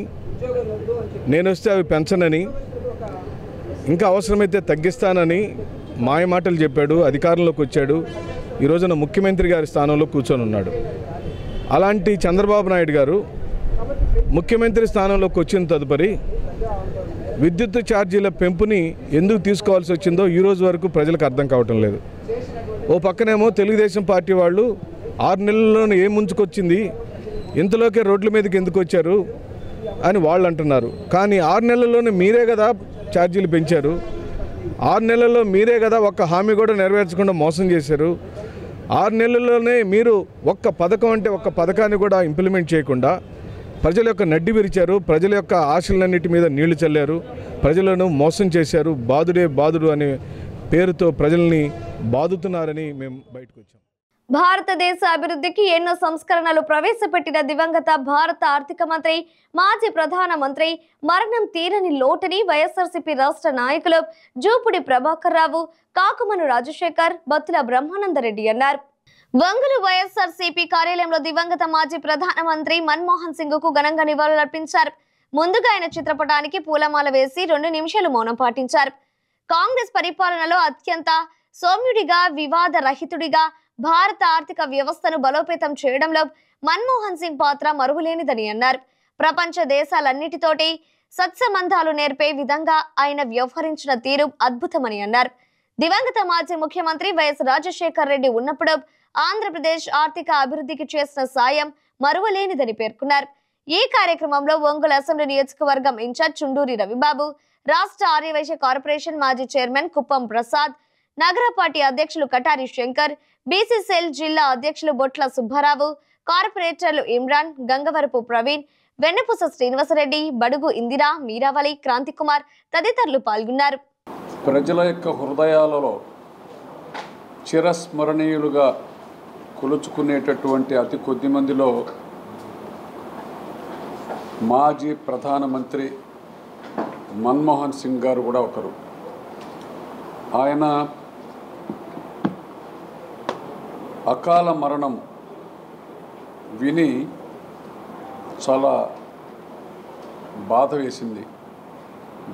నేను వస్తే అవి పెంచనని, ఇంకా అవసరమైతే తగ్గిస్తానని మాయమాటలు చెప్పాడు. అధికారంలోకి వచ్చాడు. ఈ రోజున ముఖ్యమంత్రి గారి స్థానంలో కూర్చొని ఉన్నాడు. అలాంటి చంద్రబాబు నాయుడు గారు ముఖ్యమంత్రి స్థానంలోకి వచ్చిన తదుపరి విద్యుత్ ఛార్జీల పెంపుని ఎందుకు తీసుకోవాల్సి వచ్చిందో ఈరోజు వరకు ప్రజలకు అర్థం కావటం లేదు. ఓ పక్కనేమో తెలుగుదేశం పార్టీ వాళ్ళు 6 నెలల్లోనే ఏం ముంచుకొచ్చింది, ఇంతలోకే రోడ్ల మీదకి ఎందుకు వచ్చారు అని వాళ్ళు అంటున్నారు. కానీ 6 నెలల్లోనే మీరే కదా ఛార్జీలు పెంచారు. 6 నెలల్లో మీరే కదా ఒక్క హామీ కూడా నెరవేర్చకుండా మోసం చేశారు. 6 నెలల్లోనే మీరు ఒక్క పథకం అంటే ఒక్క పథకాన్ని కూడా ఇంప్లిమెంట్ చేయకుండా ప్రజల యొక్క నడ్డి విరిచారు. ప్రజల యొక్క ఆశలన్నిటి మీద నీళ్లు చల్లారు. ప్రజలను మోసం చేశారు. బాధుడే బాధుడు అనే పేరుతో ప్రజల్ని బాదుతున్నారని మేము బయటకు వచ్చాం. భారతదేశ అభివృద్ధికి ఎన్నో సంస్కరణలు ప్రవేశపెట్టిన దివంగత భారత ఆర్థిక మంత్రి, మాజీ ప్రధానమంత్రి మరణం తీరని లోటుని వైఎస్ఆర్సీపీ రాష్ట్ర నాయకులు జూపుడి ప్రభాకర్ రావు, కాకుమను రాజశేఖర్, బత్తుల బ్రహ్మానందరెడ్డి అన్నారు. వంగలు వైఎస్ఆర్సీపీ కార్యాలయంలో దివంగత మాజీ ప్రధానమంత్రి మన్మోహన్ సింగ్ కు ఘనంగా నివాళులర్పించారు. ముందుగా ఆయన చిత్రపటానికి పూలమాల వేసి 2 నిమిషాలు మౌనం పాటించారు. కాంగ్రెస్ పరిపాలనలో అత్యంత సౌమ్యుడిగా వివాద రహితుడిగా భారత ఆర్థిక వ్యవస్థను బలోపేతం చేయడంలో మన్మోహన్ సింగ్ పాత్ర మరువలేనిదని అన్నారు. ప్రపంచ దేశాలన్నిటితోటి సత్సంబంధాలు నేర్పే విధంగా ఆయన వ్యవహరించిన తీరు అద్భుతమని అన్నారు. దివంగత మాజీ ముఖ్యమంత్రి వైఎస్ రాజశేఖర్ రెడ్డి ఉన్నప్పుడు ఆంధ్రప్రదేశ్ ఆర్థిక అభివృద్ధికి చేసిన సాయం మరువలేనిదని పేర్కొన్నారు. ఈ కార్యక్రమంలో ఒంగోలు అసెంబ్లీ నియోజకవర్గం ఇన్ఛార్జ్ చుండూరి రవిబాబు, రాష్ట్ర ఆర్యవైశ్య కార్పొరేషన్ మాజీ చైర్మన్ కుప్పం ప్రసాద్, నగర పార్టీ అధ్యక్షులు కటారి శంకర్, బీసీసీఎల్ జిల్లా అధ్యక్షులు బొట్ల సుబ్బారావు, కార్పొరేటర్లు ఇమ్రాన్, గంగవరపు ప్రవీణ్, వెన్నపూస శ్రీనివాసరెడ్డి, బడుగు ఇందిరా, మీరావళి, క్రాంతికుమార్ తదితరులు పాల్గొన్నారు. ప్రజల యొక్క హృదయాలలో చిరస్మరణీయులుగా కొలుచుకునేటటువంటి అతి కొద్ది మందిలో మాజీ ప్రధానమంత్రి మన్మోహన్ సింగ్ గారు కూడా ఒకరు. ఆయన అకాల మరణం విని చాలా బాధ వేసింది.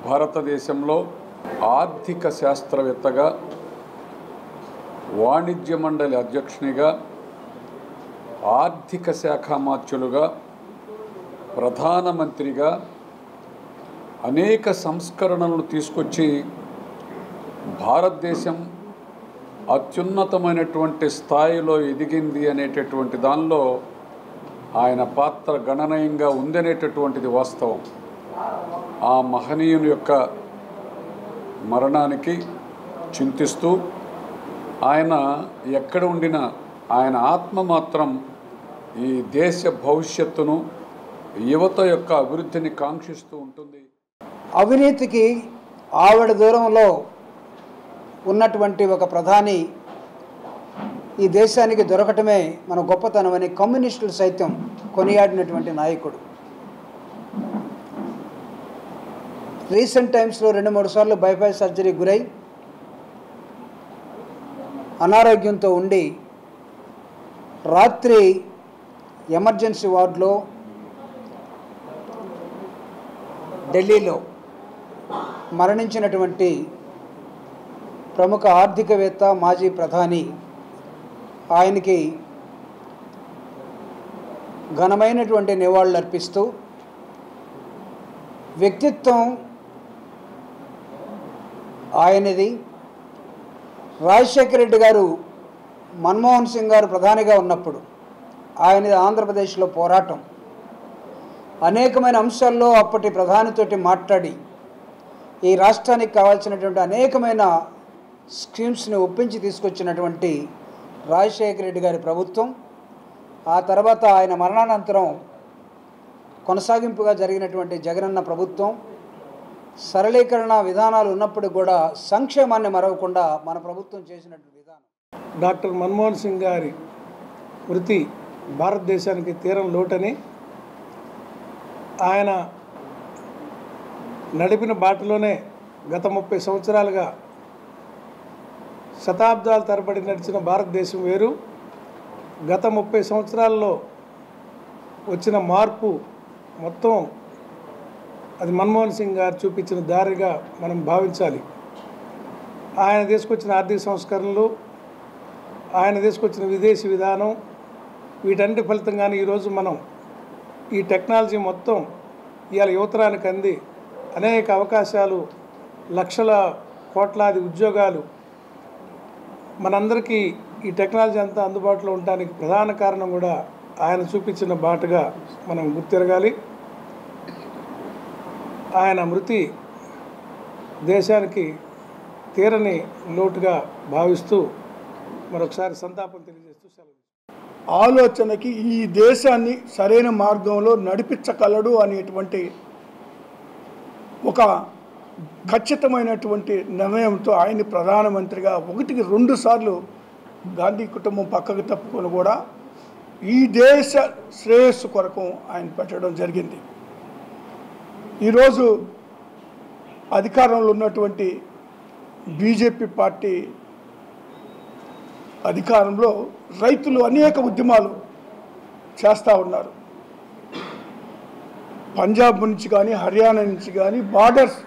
భారతదేశంలో ఆర్థిక శాస్త్రవేత్తగా, వాణిజ్య మండలి అధ్యక్షునిగా, ఆర్థిక శాఖ మాత్యులుగా, ప్రధానమంత్రిగా అనేక సంస్కరణలను తీసుకొచ్చి భారతదేశం అత్యున్నతమైనటువంటి స్థాయిలో ఎదిగింది అనేటటువంటి దానిలో ఆయన పాత్ర గణనీయంగా ఉందనేటటువంటిది వాస్తవం. ఆ మహనీయుని యొక్క మరణానికి చింతిస్తూ ఆయన ఎక్కడ ఉండినా ఆయన ఆత్మ మాత్రం ఈ దేశ భవిష్యత్తును, యువత యొక్క అభివృద్ధిని కాంక్షిస్తూ ఉంటుంది. అవినీతికి ఆవిడ దూరంలో ఉన్నటువంటి ఒక ప్రధాని ఈ దేశానికి దొరకటమే మన గొప్పతనమని కమ్యూనిస్టులు సైతం కొనియాడినటువంటి నాయకుడు. రీసెంట్ టైమ్స్లో 2-3 సార్లు బైపాస్ సర్జరీ గురై అనారోగ్యంతో ఉండి రాత్రి ఎమర్జెన్సీ వార్డులో ఢిల్లీలో మరణించినటువంటి ప్రముఖ ఆర్థికవేత్త, మాజీ ప్రధాని, ఆయనకి ఘనమైనటువంటి నివాళులు అర్పిస్తూ వ్యక్తిత్వం ఆయనది. రాజశేఖర రెడ్డి గారు మన్మోహన్ సింగ్ గారు ప్రధానిగా ఉన్నప్పుడు ఆయనది ఆంధ్రప్రదేశ్లో పోరాటం. అనేకమైన అంశాల్లో అప్పటి ప్రధానితోటి మాట్లాడి ఈ రాష్ట్రానికి కావాల్సినటువంటి అనేకమైన స్కీమ్స్ని ఒప్పించి తీసుకొచ్చినటువంటి రాజశేఖర రెడ్డి గారి ప్రభుత్వం, ఆ తర్వాత ఆయన మరణానంతరం కొనసాగింపుగా జరిగినటువంటి జగనన్న ప్రభుత్వం, సరళీకరణ విధానాలు ఉన్నప్పుడు కూడా సంక్షేమాన్ని మరవకుండా మన ప్రభుత్వం చేసినటువంటి విధానం. డాక్టర్ మన్మోహన్ సింగ్ గారి వృత్తి భారతదేశానికి తీరం లోటని, ఆయన నడిపిన బాటలోనే గత 30 సంవత్సరాలుగా శతాబ్దాల తరబడి నడిచిన భారతదేశం వేరు, గత 30 సంవత్సరాల్లో వచ్చిన మార్పు మొత్తం అది మన్మోహన్ సింగ్ గారు చూపించిన దారిగా మనం భావించాలి. ఆయన తీసుకొచ్చిన ఆర్థిక సంస్కరణలు, ఆయన తీసుకొచ్చిన విదేశీ విధానం, వీటన్నిటి ఫలితంగానే ఈరోజు మనం ఈ టెక్నాలజీ మొత్తం ఇవాళ యువతరానికి అంది అనేక అవకాశాలు, లక్షల కోట్లాది ఉద్యోగాలు మనందరికీ ఈ టెక్నాలజీ అంతా అందుబాటులో ఉండడానికి ప్రధాన కారణం కూడా ఆయన చూపించిన బాటగా మనం గుర్తిరగాలి. ఆయన మృతి దేశానికి తీరని లోటుగా భావిస్తూ మరొకసారి సంతాపం తెలియజేస్తూ సెలవు. ఆలోచనకి ఈ దేశాన్ని సరైన మార్గంలో నడిపించగలడు అనేటువంటి ఒక ఖచ్చితమైనటువంటి నిర్ణయంతో ఆయన ప్రధానమంత్రిగా 1-2 సార్లు గాంధీ కుటుంబం పక్కకు తప్పుకొని కూడా ఈ దేశ శ్రేయస్సు కొరకు ఆయన పెట్టడం జరిగింది. ఈరోజు అధికారంలో ఉన్నటువంటి బీజేపీ పార్టీ అధికారంలో రైతులు అనేక ఉద్యమాలు చేస్తూ ఉన్నారు. పంజాబ్ నుంచి కానీ, హర్యానా నుంచి కానీ బార్డర్స్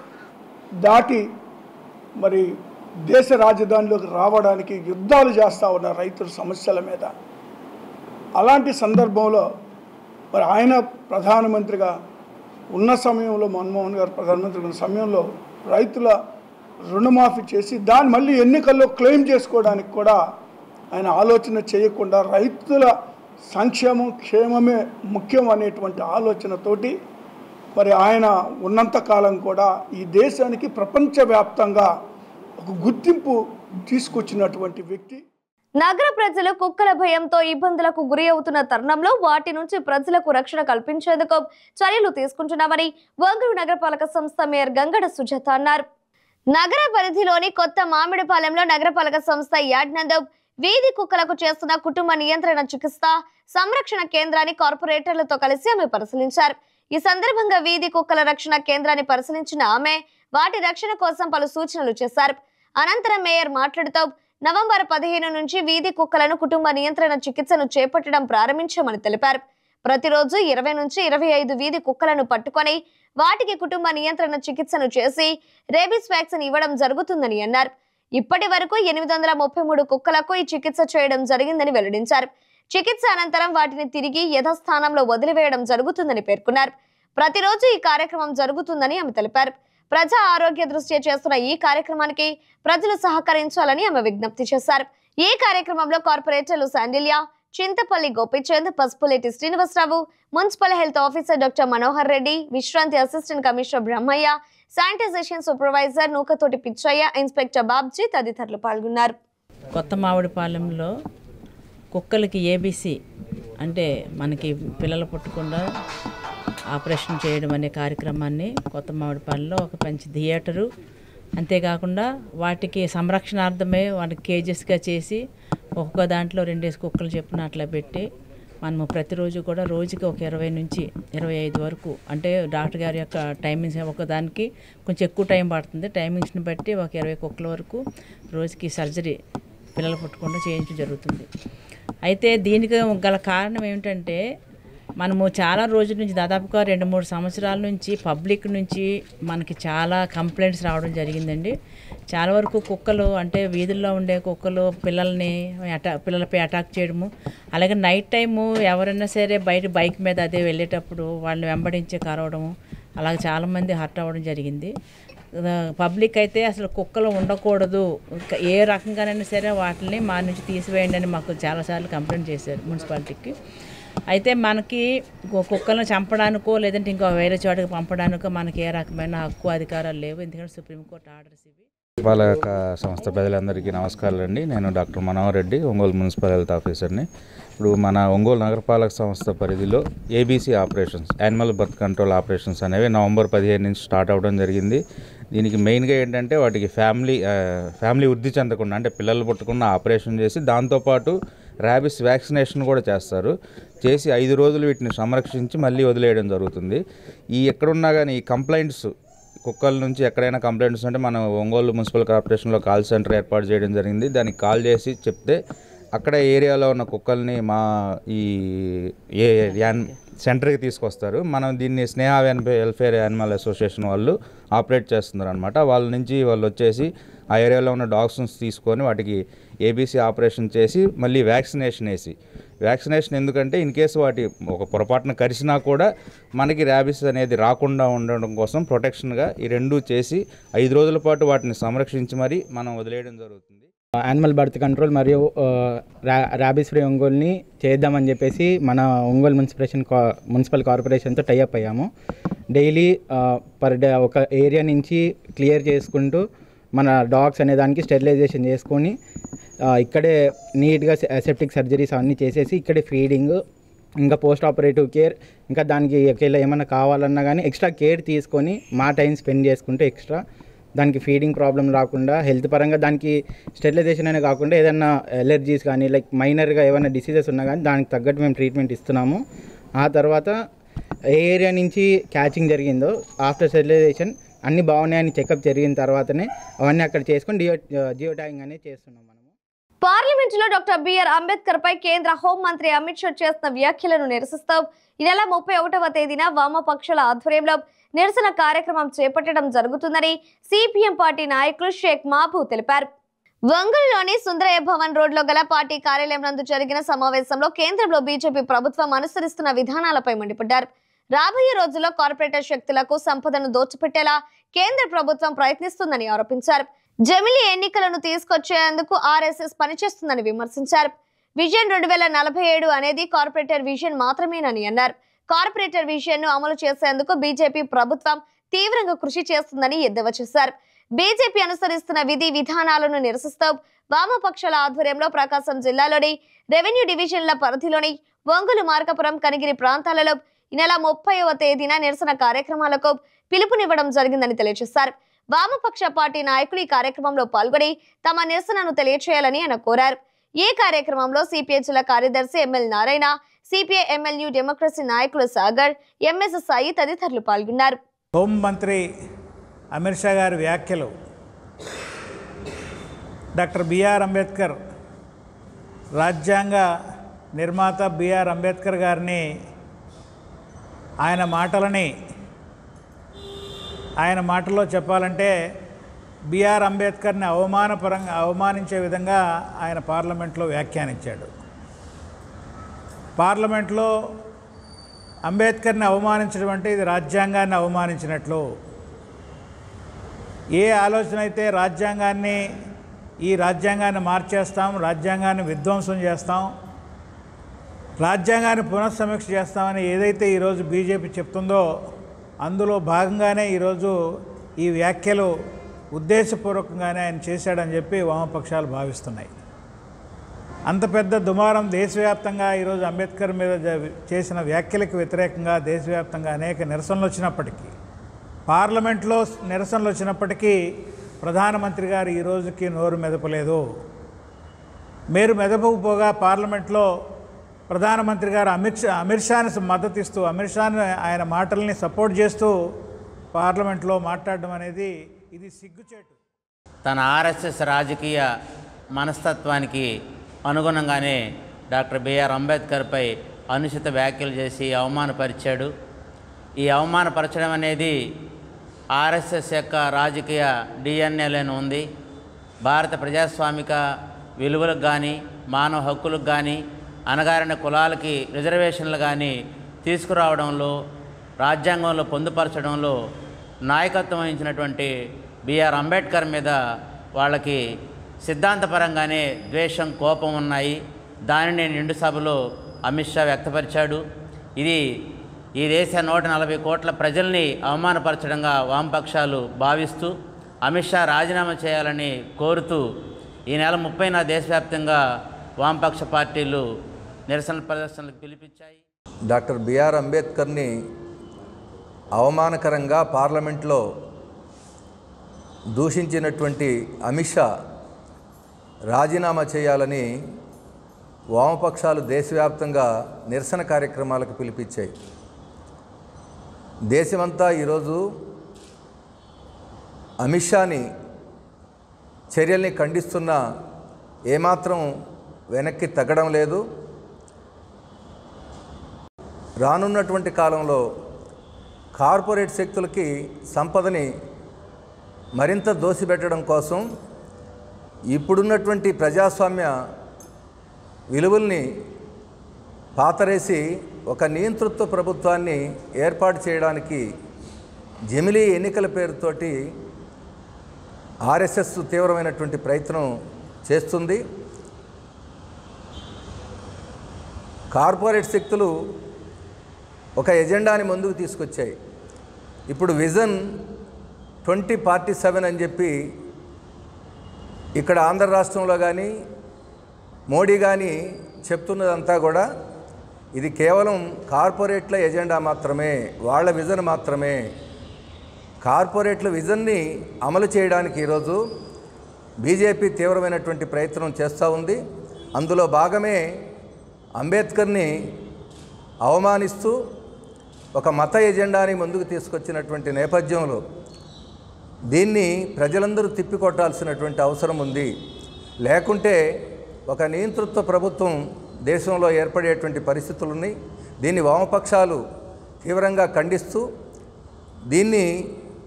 దాటి మరి దేశ రాజధానిలోకి రావడానికి యుద్ధాలు చేస్తూ ఉన్నారు రైతుల సమస్యల మీద. అలాంటి సందర్భంలో మరి ఆయన ప్రధానమంత్రిగా ఉన్న సమయంలో, మన్మోహన్ గారు ప్రధానమంత్రిగా ఉన్న సమయంలో రైతుల రుణమాఫీ చేసి దాన్ని మళ్ళీ ఎన్నికల్లో క్లెయిమ్ చేసుకోవడానికి కూడా ఆయన ఆలోచన చేయకుండా రైతుల సంక్షేమం క్షేమమే ముఖ్యం అనేటువంటి ఆలోచనతోటి మరి ఆయన ఉన్నంతకాలం కూడా ఈ దేశానికి ప్రపంచవ్యాప్తంగా ఒక గుర్తింపు తీసుకొచ్చినటువంటి వ్యక్తి. నగర ప్రజలు కుక్కల భయంతో ఇబ్బందులకు గురి అవుతున్న తరుణంలో వాటి నుంచి ప్రజలకు రక్షణ కల్పించేందుకు చర్యలు తీసుకుంటున్నామని ఒంగోలు నగరపాలక సంస్థ మేయర్ గంగడ సుజాత అన్నారు. నగర పరిధిలోని కొత్త మామిడిపాలెంలో నగరపాలక సంస్థ యార్డ్ నందు వీధి కుక్కలకు చేస్తున్న కుటుంబ నియంత్రణ చికిత్స సంరక్షణ కేంద్రాన్ని కార్పొరేటర్లతో కలిసి ఆమె పరిశీలించారు. ఈ సందర్భంగా వీధి కుక్కల రక్షణ కేంద్రాన్ని పరిశీలించిన ఆమె వాటి రక్షణ కోసం పలు సూచనలు చేశారు. అనంతరం మేయర్ మాట్లాడుతూ నవంబర్ 15 నుంచి వీధి కుక్కలను కుటుంబ నియంత్రణ చికిత్సను చేపట్టడం ప్రారంభించామని తెలిపారు. ప్రతిరోజు 20 నుంచి 25 వీధి కుక్కలను పట్టుకొని వాటికి కుటుంబ నియంత్రణ చికిత్సను చేసి రేబీస్ వ్యాక్సిన్ ఇవ్వడం జరుగుతుందని అన్నారు. ఇప్పటి వరకు 833 కుక్కలకు ఈ చికిత్స చేయడం జరిగిందని వెల్లడించారు. చికిత్స అనంతరం వాటిని తిరిగి యథాస్థానంలో వదిలివేయడం జరుగుతుందని పేర్కొన్నారు. ప్రతిరోజు ఈ కార్యక్రమం జరుగుతుందని ఆమె తెలిపారు. ప్రజా ఆరోగ్య దృష్ట్యా చేస్తున్న ఈ కార్యక్రమానికి ప్రజలు సహకరించాలని ఆమె విజ్ఞప్తి చేశారు. ఈ కార్యక్రమంలో కార్పొరేటర్లు Sandilya, Chintapalli Gopichand, Pasupuleti Srinivasarao, municipal health officer doctor Manohar Reddy, విశ్రాంతి assistant commissioner Brahmaiah, sanitization supervisor Nukathoti Pichaiah, inspector Babji తదితరులు పాల్గొన్నారు. కొత్త మామిడిపాలెంలో కుక్కలకి ఏబీసీ అంటే మనకి పిల్లలు పుట్టకుండా ఆపరేషన్ చేయడం అనే కార్యక్రమాన్ని కొత్త మామిడిపాలెంలో ఒక మంచి థియేటరు, అంతేకాకుండా వాటికి సంరక్షణార్థమే వాటికి కేజెస్గా చేసి ఒక్కొక్క దాంట్లో 2 కుక్కలు చెప్పున అట్లా పెట్టి మనము ప్రతిరోజు కూడా రోజుకి ఒక 20 నుంచి 25 వరకు, అంటే డాక్టర్ గారి యొక్క టైమింగ్స్ ఒకదానికి కొంచెం ఎక్కువ టైం పడుతుంది, టైమింగ్స్ని బట్టి ఒక 20 కుక్కల వరకు రోజుకి సర్జరీ పిల్లలు పుట్టకుండా చేయించడం జరుగుతుంది. అయితే దీనికి గల కారణం ఏమిటంటే మనము చాలా రోజుల నుంచి దాదాపుగా 2-3 సంవత్సరాల నుంచి పబ్లిక్ నుంచి మనకి చాలా కంప్లైంట్స్ రావడం జరిగిందండి. చాలా వరకు కుక్కలు అంటే వీధుల్లో ఉండే కుక్కలు పిల్లలపై అటాక్ చేయడము, అలాగే నైట్ టైము ఎవరైనా సరే బయట బైక్ మీద అదే వెళ్ళేటప్పుడు వాళ్ళని వెంబడించి కరవడము, అలాగే చాలామంది హర్ట్ అవ్వడం జరిగింది. పబ్లిక్ అయితే అసలు కుక్కలు ఉండకూడదు, ఏ రకంగానైనా సరే వాటిని మా నుంచి తీసివేయండి అని మాకు చాలాసార్లు కంప్లైంట్ చేశారు మున్సిపాలిటీకి. అయితే మనకి కుక్కలను చంపడానికో లేదంటే ఇంకో వేరే చోటకి పంపడానికో మనకి ఏ రకమైన హక్కు అధికారాలు లేవు, ఎందుకంటే సుప్రీంకోర్టు ఆర్డర్స్ ఇవి. నగరపాలక సంస్థ ప్రజలందరికీ నమస్కారాలు అండి. నేను doctor Manohar Reddy, Ongole municipal health ఆఫీసర్ని. ఇప్పుడు మన ఒంగోలు నగరపాలక సంస్థ పరిధిలో ABC operations, animal birth control operations అనేవి నవంబర్ 15 నుంచి స్టార్ట్ అవ్వడం జరిగింది. దీనికి మెయిన్గా ఏంటంటే వాటికి ఫ్యామిలీ వృద్ధి చెందకుండా అంటే పిల్లలు పుట్టకుండా ఆపరేషన్ చేసి దాంతోపాటు ర్యాబిస్ వ్యాక్సినేషన్ కూడా చేస్తారు. చేసి 5 రోజులు వీటిని సంరక్షించి మళ్ళీ వదిలేయడం జరుగుతుంది. ఎక్కడున్నా కానీ ఈ కంప్లైంట్స్ కుక్కల నుంచి ఎక్కడైనా కంప్లైంట్స్ ఉంటే మన ఒంగోలు మున్సిపల్ కార్పొరేషన్లో కాల్ సెంటర్ ఏర్పాటు చేయడం జరిగింది. దానికి కాల్ చేసి చెప్తే అక్కడ ఏరియాలో ఉన్న కుక్కల్ని మా ఈ సెంటర్కి తీసుకొస్తారు. మనం దీన్ని స్నేహ వెల్ఫేర్ యానిమల్ అసోసియేషన్ వాళ్ళు ఆపరేట్ చేస్తున్నారు అనమాట. వాళ్ళ నుంచి వాళ్ళు వచ్చేసి ఆ ఏరియాలో ఉన్న డాగ్స్ని తీసుకొని వాటికి ఏబీసీ ఆపరేషన్ చేసి మళ్ళీ వ్యాక్సినేషన్ ఎందుకంటే ఇన్ కేసు వాటి ఒక పొరపాటున కరిసినా కూడా మనకి ర్యాబిస్ అనేది రాకుండా ఉండడం కోసం ప్రొటెక్షన్గా ఈ 2 చేసి 5 రోజుల పాటు వాటిని సంరక్షించి మరీ మనం వదిలేయడం జరుగుతుంది. యానిమల్ బర్త్ కంట్రోల్ మరియు ర్యాబిస్ ఫ్రీ ఒంగోలుని చేద్దామని చెప్పేసి మన ఒంగోలు మున్సిపల్ కార్పొరేషన్తో టైఅప్ అయ్యాము. డైలీ పర్ డే ఒక ఏరియా నుంచి క్లియర్ చేసుకుంటూ మన డాగ్స్ అనే దానికి స్టెరిలైజేషన్ చేసుకొని ఇక్కడే నీట్గా సెప్టిక్ సర్జరీస్ అన్నీ చేసేసి ఇక్కడే ఫీడింగ్, ఇంకా పోస్ట్ ఆపరేటివ్ కేర్, ఇంకా దానికి ఒకవేళ ఏమైనా కావాలన్నా కానీ ఎక్స్ట్రా కేర్ తీసుకొని మా టైం స్పెండ్ చేసుకుంటే ఎక్స్ట్రా దానికి ఫీడింగ్ ప్రాబ్లం రాకుండా హెల్త్ పరంగా దానికి స్టెరిలైజేషన్ అనే కాకుండా ఏదైనా ఎలర్జీస్ కానీ లైక్ మైనర్గా ఏమైనా డిసీజెస్ ఉన్నా కానీ దానికి తగ్గట్టు మేము ట్రీట్మెంట్ ఇస్తున్నాము. ఆ తర్వాత ఏ ఏరియా నుంచి క్యాచింగ్ జరిగిందో ఆఫ్టర్ స్టెరిలైజేషన్ అన్నీ బాగున్నాయని చెకప్ జరిగిన తర్వాతనే అవన్నీ అక్కడ చేసుకొని జియో ట్యాగింగ్ అనేది చేస్తున్నాం. పార్లమెంటులో డాక్టర్ బిఆర్ అంబేద్కర్ పై కేంద్ర హోంమంత్రి అమిత్ షా చేసిన వ్యాఖ్యలను నిరసిస్తూ ఈ నెల 31వ తేదీన వామపక్షాల ఆధ్వర్యంలో నిరసన కార్యక్రమం చేపట్టడం జరుగుతుందని సిపిఎం పార్టీ నాయకులు షేక్ మహబూబ్ తెలిపారు. ఒంగోలులోని సుందరయ్య భవన్ రోడ్లో గల పార్టీ కార్యాలయం నందు జరిగిన సమావేశంలో కేంద్రంలో బీజేపీ ప్రభుత్వం అనుసరిస్తున్న విధానాలపై మండిపడ్డారు. రాబోయే రోజుల్లో కార్పొరేటర్ శక్తులకు సంపదను దోచిపెట్టేలా కేంద్ర ప్రభుత్వం ప్రయత్నిస్తుందని ఆరోపించారు. జమిలీ ఎన్నికలను తీసుకొచ్చేందుకు ఆర్ఎస్ఎస్ పనిచేస్తుందని విమర్శించారు. విజన్ 2047 అనేది కార్పొరేటర్ విజన్ మాత్రమేనని అన్నారు. కార్పొరేటర్ విజన్ ను అమలు చేసేందుకు బీజేపీ ప్రభుత్వం తీవ్రంగా కృషి చేస్తుందని ఎద్దేవా చేశారు. బీజేపీ అనుసరిస్తున్న విధి విధానాలను నిరసిస్తూ వామపక్షాల ఆధ్వర్యంలో ప్రకాశం జిల్లాలోని రెవెన్యూ డివిజన్ల పరిధిలోని ఒంగోలు, మార్కాపురం, కనిగిరి ప్రాంతాలలో ఈ నెల 30వ తేదీన నిరసన కార్యక్రమాలకు పిలుపునివ్వడం జరిగిందని తెలియజేశారు. వామపక్ష పార్టీ నాయకులు ఈ కార్యక్రమంలో పాల్గొని తమ నిరసనను తెలియజేయాలని ఆయన కోరారు. ఈ కార్యక్రమంలో సిపిఐ జిల్లా కార్యదర్శి ఎంఎల్ నారాయణ, సిపిఐ ఎంఎల్యూ డెమోక్రసీ నాయకులు సాగర్, ఎంఎస్ సాయి తదితరులు పాల్గొన్నారు. హోంమంత్రి అమిత్ షా గారి వ్యాఖ్యలు డాక్టర్ బిఆర్ అంబేద్కర్ రాజ్యాంగ నిర్మాత బిఆర్ అంబేద్కర్ గారిని ఆయన మాటల్లో చెప్పాలంటే బిఆర్ అంబేద్కర్ని అవమానించే విధంగా ఆయన పార్లమెంట్లో వ్యాఖ్యానించాడు. పార్లమెంట్లో అంబేద్కర్ని అవమానించడం అంటే ఇది రాజ్యాంగాన్ని అవమానించినట్లు. ఏ ఆలోచన అయితే ఈ రాజ్యాంగాన్ని మార్చేస్తాం, రాజ్యాంగాన్ని విధ్వంసం చేస్తాం, రాజ్యాంగాన్ని పునఃసమీక్ష చేస్తామని ఏదైతే ఈరోజు బీజేపీ చెప్తుందో అందులో భాగంగానే ఈరోజు ఈ వ్యాఖ్యలు ఉద్దేశపూర్వకంగానే ఆయన చేశాడని చెప్పి వామపక్షాలు భావిస్తున్నాయి. అంత పెద్ద దుమారం దేశవ్యాప్తంగా ఈరోజు అంబేద్కర్ మీద చేసిన వ్యాఖ్యలకు వ్యతిరేకంగా దేశవ్యాప్తంగా అనేక నిరసనలు వచ్చినప్పటికీ, పార్లమెంట్లో నిరసనలు వచ్చినప్పటికీ ప్రధానమంత్రి గారు ఈ రోజుకి నోరు మెదపలేదు. మీరు మెదపకపోగా పార్లమెంట్లో ప్రధానమంత్రి గారు అమిత్ షాని మద్దతు ఇస్తూ, అమిత్ షాని ఆయన మాటల్ని సపోర్ట్ చేస్తూ పార్లమెంట్లో మాట్లాడడం అనేది ఇది సిగ్గుచేటు. తన ఆర్ఎస్ఎస్ రాజకీయ మనస్తత్వానికి అనుగుణంగానే డాక్టర్ బిఆర్ అంబేద్కర్పై అనుచిత వ్యాఖ్యలు చేసి అవమానపరిచాడు. ఈ అవమానపరచడం అనేది ఆర్ఎస్ఎస్ యొక్క రాజకీయ డిఎన్ఏలోనే ఉంది. భారత ప్రజాస్వామిక విలువలకు కానీ, మానవ హక్కులకు కానీ, అణగారిన కులాలకి రిజర్వేషన్లు కానీ తీసుకురావడంలో, రాజ్యాంగంలో పొందుపరచడంలో నాయకత్వం వహించినటువంటి బిఆర్ అంబేద్కర్ మీద వాళ్ళకి సిద్ధాంతపరంగానే ద్వేషం, కోపం ఉన్నాయి. దానిని నిండు సభలో అమిత్ షా వ్యక్తపరిచాడు. ఇది ఈ దేశ 140 కోట్ల ప్రజల్ని అవమానపరచడంగా వామపక్షాలు భావిస్తూ అమిత్ షా రాజీనామా చేయాలని కోరుతూ ఈ నెల 30న దేశవ్యాప్తంగా వామపక్ష పార్టీలు నిరసన ప్రదర్శనలకు పిలిపించాయి. డాక్టర్ బిఆర్ అంబేద్కర్ని అవమానకరంగా పార్లమెంట్లో దూషించినటువంటి అమిత్ షా రాజీనామా చేయాలని వామపక్షాలు దేశవ్యాప్తంగా నిరసన కార్యక్రమాలకు పిలిపించాయి. దేశమంతా ఈరోజు అమిత్ షాని చర్యల్ని ఖండిస్తున్నా ఏమాత్రం వెనక్కి తగ్గడం లేదు. రానున్నటువంటి కాలంలో కార్పొరేట్ శక్తులకి సంపదని మరింత దోసిపెట్టడం కోసం ఇప్పుడున్నటువంటి ప్రజాస్వామ్య విలువల్ని పాతరేసి ఒక నియంతృత్వ ప్రభుత్వాన్ని ఏర్పాటు చేయడానికి జమిలీ ఎన్నికల పేరుతోటి ఆర్ఎస్ఎస్ తీవ్రమైనటువంటి ప్రయత్నం చేస్తుంది. కార్పొరేట్ శక్తులు ఒక ఎజెండాని ముందుకు తీసుకొచ్చాయి. ఇప్పుడు విజన్ 2047 అని చెప్పి ఇక్కడ ఆంధ్ర రాష్ట్రంలో కానీ మోడీ కానీ చెప్తున్నదంతా కూడా ఇది కేవలం కార్పొరేట్ల ఎజెండా మాత్రమే, వాళ్ళ విజన్ మాత్రమే. కార్పొరేట్ల విజన్ని అమలు చేయడానికి ఈరోజు బీజేపీ తీవ్రమైనటువంటి ప్రయత్నం చేస్తూ ఉంది. అందులో భాగమే అంబేద్కర్ని అవమానిస్తూ ఒక మత ఎజెండాని ముందుకు తీసుకొచ్చినటువంటి నేపథ్యంలో దీన్ని ప్రజలందరూ తిప్పికొట్టాల్సినటువంటి అవసరం ఉంది. లేకుంటే ఒక నియంతృత్వ ప్రభుత్వం దేశంలో ఏర్పడేటువంటి పరిస్థితులని దీన్ని వామపక్షాలు తీవ్రంగా ఖండిస్తూ దీన్ని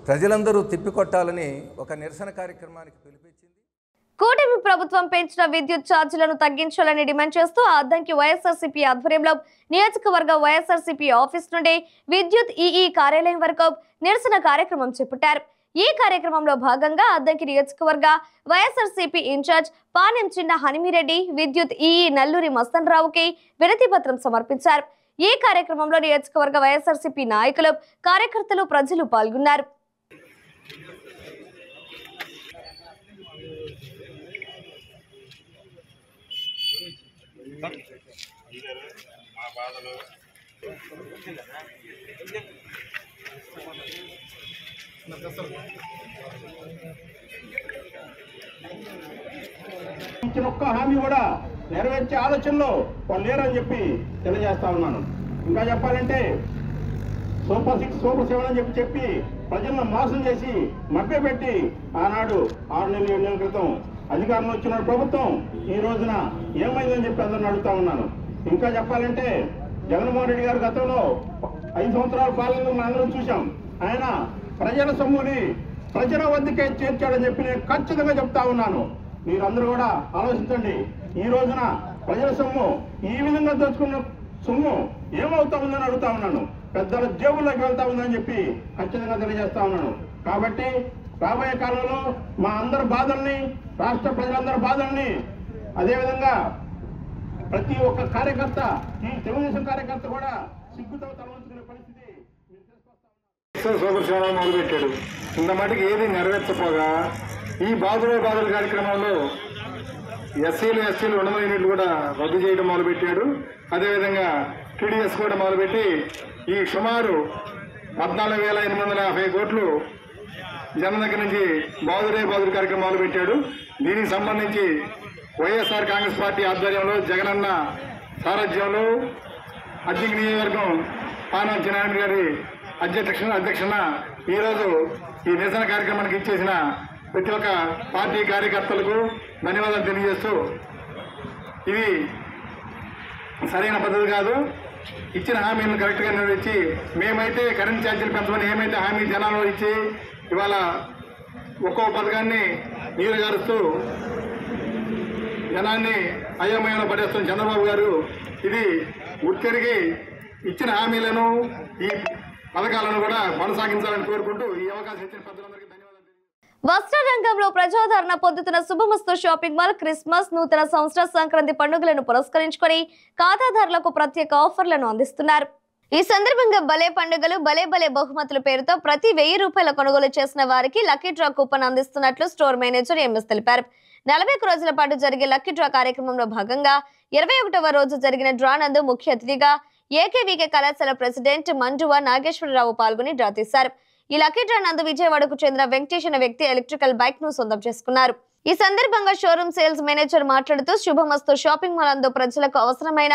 ప్రజలందరూ తిప్పికొట్టాలని ఒక నిరసన కార్యక్రమానికి పిలిపించింది. కూటమి ప్రభుత్వం పెంచిన విద్యుత్ ఛార్జీలను తగ్గించాలని డిమాండ్ చేస్తూ అద్దంకి వైఎస్ఆర్సీపీ ఆధ్వర్యంలో నియోజకవర్గ వైఎస్ఆర్సీపీ ఆఫీస్ నుండి విద్యుత్ ఈఈ కార్యాలయం వరకు నిరసన కార్యక్రమం చేపట్టారు. ఈ కార్యక్రమంలో భాగంగా అద్దంకి నియోజకవర్గ వైఎస్ఆర్సీపీ ఇన్ఛార్జ్ పానెం చిన్న హనిమిరెడ్డి విద్యుత్ ఈఈ నల్లూరి మస్తన్ రావుకి వినతి పత్రం సమర్పించారు. ఈ కార్యక్రమంలో నియోజకవర్గ వైఎస్ఆర్సీపీ నాయకులు, కార్యకర్తలు, ప్రజలు పాల్గొన్నారు. ఇచ్చిన ఒక్క హామీ కూడా నెరవేర్చే ఆలోచనలో వాళ్ళు లేరని చెప్పి తెలియజేస్తా ఉన్నాను. ఇంకా చెప్పాలంటే సూపర్ 6, సూపర్ 7 అని చెప్పి ప్రజలను మోసం చేసి మభ్యపెట్టి ఆనాడు 6 నెలలు 7 నెలల క్రితం అధికారంలో వచ్చిన ప్రభుత్వం ఈ రోజున ఏమైందని చెప్పి అందరిని అడుగుతా ఉన్నాను. ఇంకా చెప్పాలంటే జగన్మోహన్ రెడ్డి గారు గతంలో 5 సంవత్సరాల పాలనలో మనందరం చూసాం. ఆయన ప్రజల సొమ్ముని ప్రజల వద్దకే చేర్చాడని చెప్పి నేను ఖచ్చితంగా చెప్తా ఉన్నాను. మీరందరూ కూడా ఆలోచించండి. ఈ రోజున ప్రజల సొమ్ము ఈ విధంగా దోచుకున్న సొమ్ము ఏమవుతా ఉందని అడుగుతా ఉన్నాను. పెద్దల జేబుల్లోకి వెళ్తా ఉందని చెప్పి ఖచ్చితంగా తెలియజేస్తా ఉన్నాను. కాబట్టి రాబోయే కాలంలో మా అందరి బాధల్ని, రాష్ట్ర ప్రజలందరి బాధల్ని, అదేవిధంగా ప్రతి ఒక్క కార్యకర్త, ఈ తెలుగుదేశం కార్యకర్త కూడా సిగ్గుతో తలవంచుకునే పరిస్థితి సూపర్ సేవ మొదలుపెట్టాడు. ఇంత మటుకు ఏది నెరవేర్చపోగా ఈ బాధుల కార్యక్రమంలో ఎస్సీలు ఉండమైనట్లు కూడా రద్దు చేయడం మొదలుపెట్టాడు. అదేవిధంగా టీడీఎస్ కూడా మొదలుపెట్టి ఈ సుమారు 14,850 కోట్లు జనం దగ్గర నుంచి బాదురే కార్యక్రమం మొదలుపెట్టాడు. దీనికి సంబంధించి వైఎస్ఆర్ కాంగ్రెస్ పార్టీ ఆధ్వర్యంలో జగనన్న సారథ్యంలో అద్దంకి నియోజకవర్గం పానెం చిన్న గారి అధ్యక్షన ఈరోజు ఈ నిరసన కార్యక్రమానికి ఇచ్చేసిన ప్రతి ఒక్క పార్టీ కార్యకర్తలకు ధన్యవాదాలు తెలియజేస్తూ, ఇది సరైన పద్ధతి కాదు. ఇచ్చిన హామీలను కరెక్ట్గా నెరవేర్చి మేమైతే కరెంట్ ఛార్జీలు పెంచమని ఏమైతే హామీ జనాల్లో ఇచ్చి ఇవాళ ఒక్కో పథకాన్ని నీరుగారుస్తూ జనాన్ని అయోమయంలో పడేస్తున్న చంద్రబాబు గారు ఇది గుర్తెరిగి ఇచ్చిన హామీలను, ఈ పథకాలను కూడా కొనసాగించాలని కోరుకుంటూ ఈ అవకాశం ఇచ్చిన పెద్దలందరికీ వస్త్ర రంగంలో ప్రజాదరణ పొందుతున్న శుభమస్తు షాపింగ్ మాల్ క్రిస్మస్, నూతన సంవత్సర, సంక్రాంతి పండుగలను పురస్కరించుకొని ఖాతాదారులకు ప్రత్యేక ఆఫర్లను అందిస్తున్నారు. ఈ సందర్భంగా భలే పండుగలు, భలే బహుమతుల పేరుతో ప్రతి 1000 రూపాయల కొనుగోలు చేసిన వారికి లక్కీ డ్రా కూపన్ అందిస్తున్నట్లు స్టోర్ మేనేజర్ ఎంఎస్ తెలిపారు. 41 రోజుల పాటు జరిగే లక్కీ డ్రా కార్యక్రమంలో భాగంగా 21వ రోజు జరిగిన డ్రా నందు ముఖ్య అతిథిగా ఏకేవీకే కళాశాల ప్రెసిడెంట్ మంజువా నాగేశ్వరరావు పాల్గొని డ్రా తీశారు. ఈ లక్కీ డ్రా నందు విజయవాడకు చెందిన వెంకటేష్ అనే వ్యక్తి ఎలక్ట్రికల్ బైక్ ను సొంతం చేసుకున్నారు. ఈ సందర్భంగా షోరూమ్ సేల్స్ మేనేజర్ మాట్లాడుతూ శుభమస్తు షాపింగ్ మాల్ నందు ప్రజలకు అవసరమైన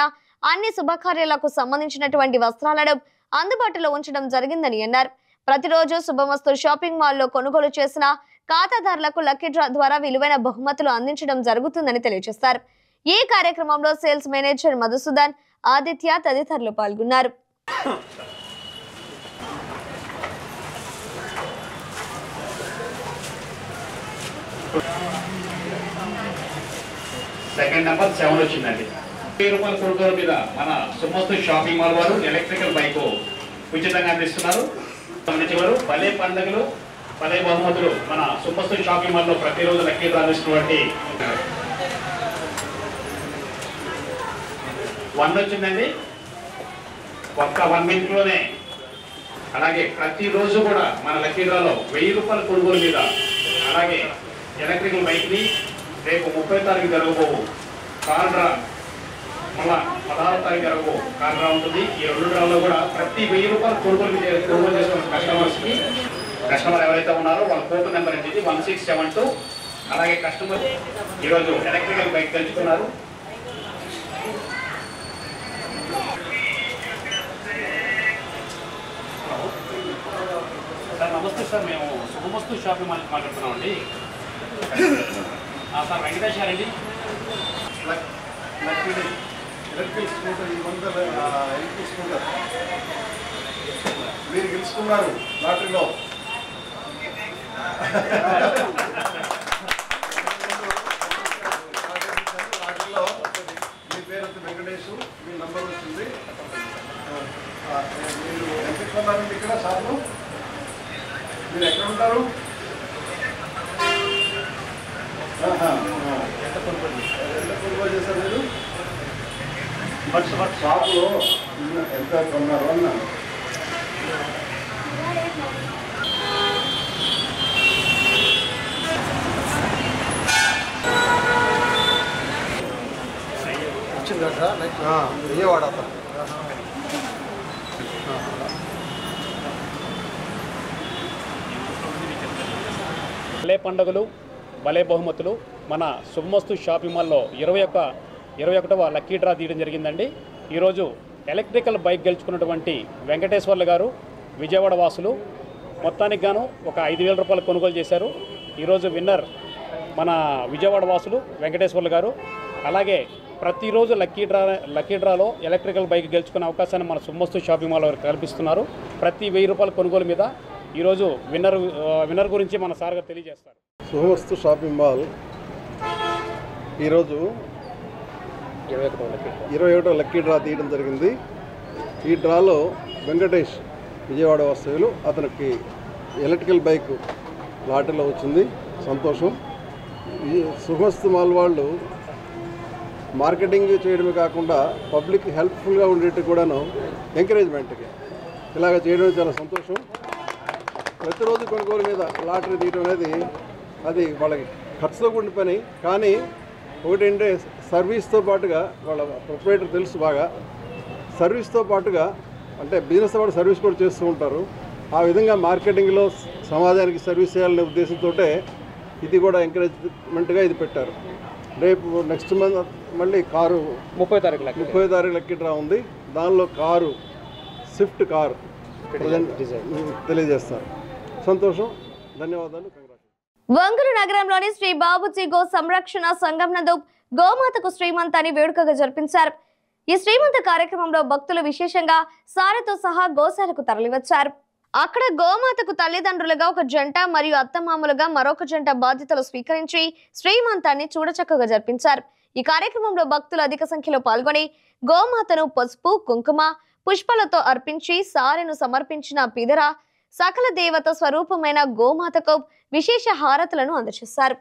అన్ని శుభకార్యాలకు సంబంధించినటువంటి వస్త్రాలను అందుబాటులో ఉంచడం జరిగిందని అన్నారు. ప్రతిరోజు శుభమస్తు షాపింగ్ మాల్లో కొనుగోలు చేసిన ఖాతాదారులకు లక్కీ డ్రా ద్వారా విలువైన బహుమతులు అందించడం జరుగుతుందని తెలియజేశారు. ఈ కార్యక్రమంలో సేల్స్ మేనేజర్ మధుసూదన్, ఆదిత్య తదితరులు పాల్గొన్నారు. సెకండ్ నెంబర్ 7 వచ్చిందండి. 1000 రూపాయల కొనుగోలు మీద మన సుమస్తు షాపింగ్ మాల్ వారు ఎలక్ట్రికల్ బైక్ ఉచితంగా అందిస్తున్నారు. సంబంధించేవారు భలే పండుగలు, భలే బహుమతులు మన సుమస్తు షాపింగ్ మాల్ లో ప్రతిరోజు లక్కీ డ్రా అందిస్తున్నటువంటి 1 వచ్చిందండి. ఒక్క 1 మినిట్ లోనే. అలాగే ప్రతిరోజు కూడా మన లక్కీ డ్రాలో 1000 రూపాయల కొనుగోలు మీద అలాగే ఎలక్ట్రికల్ బైక్ ని రేపు 30 తారీఖు జరగబోవు కార్ డ్రా, మళ్ళా 16వ తారీఖు జరగబోవు కార్ డ్రా ఉంటుంది. ఈ 2 డ్రాల్లో కూడా ప్రతి 1000 రూపాయలు కొనుగోలు చేసుకున్న కస్టమర్ ఎవరైతే ఉన్నారో వాళ్ళ కూపన్ నెంబర్ అనేది 1672. అలాగే కస్టమర్ ఈరోజు ఎలక్ట్రికల్ బైక్ తెచ్చుకున్నారు. సార్ నమస్తే సార్, మేము శుభమస్తు షాపింగ్ మాల్ మాట్లాడుతున్నామండి. సార్ వెంకటేష్ గారండి. ఎలక్ట్రిక్ స్కూటర్, 100 ఎలక్ట్రిక్ స్కూటర్ మీరు గెలుచుకున్నారు లాటరీలో. లాటరీలో మీ పేరు వెంకటేష్, మీ నంబర్ వచ్చింది. మీరు ఎంత కొన్నారండి ఇక్కడ షాప్లో? మీరు ఎక్కడ ఉంటారు? ఎంత కొనుగోలు చేశారు మీరు? షాపులో ఎంత కొన్నారు అన్నాను. వచ్చిందా సార్? విజయవాడ. భలే పండుగలు భలే బహుమతులు మన శుభమస్తు షాపింగ్ మాల్లో 21వ లక్కీ డ్రా తీయడం జరిగిందండి. ఈరోజు ఎలక్ట్రికల్ బైక్ గెలుచుకున్నటువంటి వెంకటేశ్వర్లు గారు విజయవాడ వాసులు మొత్తానికి గాను ఒక 5,000 రూపాయలు కొనుగోలు చేశారు. ఈరోజు విన్నర్ మన విజయవాడ వాసులు వెంకటేశ్వర్లు గారు. అలాగే ప్రతిరోజు లక్కీ డ్రాలో ఎలక్ట్రికల్ బైక్ గెలుచుకునే అవకాశాన్ని మన శుభమస్తు షాపింగ్ మాల్ కల్పిస్తున్నారు. ప్రతి 1000 రూపాయల కొనుగోలు మీద ఈరోజు విన్నర్ గురించి మన సార్ గారు తెలియజేస్తారు. శుభమస్తు షాపింగ్ మాల్ ఈరోజు 21వ లక్కీ డ్రా తీయడం జరిగింది. ఈ డ్రాలో వెంకటేష్ విజయవాడ వాస్తవ్యులు, అతనికి ఎలక్ట్రికల్ బైక్ లాటరీలో వచ్చింది. సంతోషం. ఈ శుభమస్తు మాల్ వాళ్ళు మార్కెటింగ్ చేయడమే కాకుండా పబ్లిక్ హెల్ప్ఫుల్గా ఉండేట్టు కూడాను ఎంకరేజ్మెంట్కి ఇలాగ చేయడం చాలా సంతోషం. ప్రతిరోజు కొనుగోలు మీద లాటరీ తీయడం అనేది అది వాళ్ళకి ఖర్చుతో కూడిన పని. కానీ ఒకటంటే సర్వీస్తో పాటుగా వాళ్ళ ప్రొపరేటర్ తెలుసు బాగా, సర్వీస్తో పాటుగా అంటే బిజినెస్ వాళ్ళు సర్వీస్ కూడా చేస్తూ ఉంటారు. ఆ విధంగా మార్కెటింగ్లో సమాజానికి సర్వీస్ చేయాలనే ఉద్దేశంతో ఇది కూడా ఎంకరేజ్మెంట్గా ఇది పెట్టారు. రేపు నెక్స్ట్ మంత్ మళ్ళీ కారు 30వ తారీఖు లక్కీ డ్రా ఉంది. దానిలో కారు స్విఫ్ట్ కారు తెలియజేస్తారు. సంతోషం. ధన్యవాదాలు. ఒంగోలు నగరంలోని శ్రీ బాబుజీ గో సంరక్షణ సంఘం నందు గోమాతకు శ్రీమంతాన్ని వేడుకగా జరిపించారు. ఈ శ్రీమంత కార్యక్రమంలో భక్తులు విశేషంగా సారెతో సహా గోశాలకు తరలివచ్చారు. అక్కడ గోమాతకు తల్లిదండ్రులుగా ఒక జంట మరియు అత్తమామలుగా మరొక జంట బాధ్యతలు స్వీకరించి శ్రీమంతాన్ని చూడచక్కగా జరిపించారు. ఈ కార్యక్రమంలో భక్తులు అధిక సంఖ్యలో పాల్గొని గోమాతను పసుపు, కుంకుమ, పుష్పాలతో అర్పించి సారెను సమర్పించిన పిదర సకల దేవత స్వరూపమైన గోమాతకు విశేష హారతులను అందజేశారు.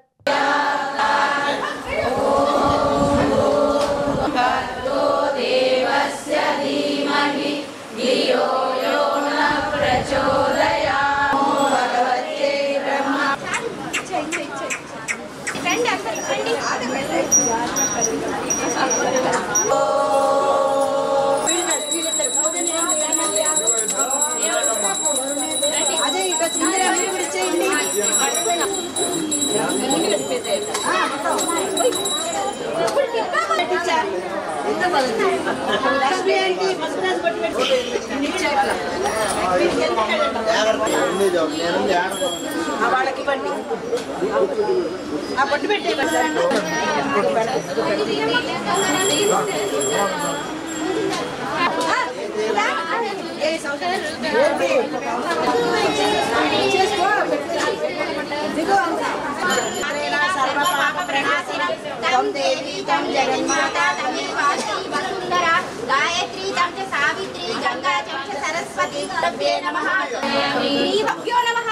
गायत्री तम च सावित्री गंगा च सरस्वती तभ्ये नमः श्रीभ्यो नमः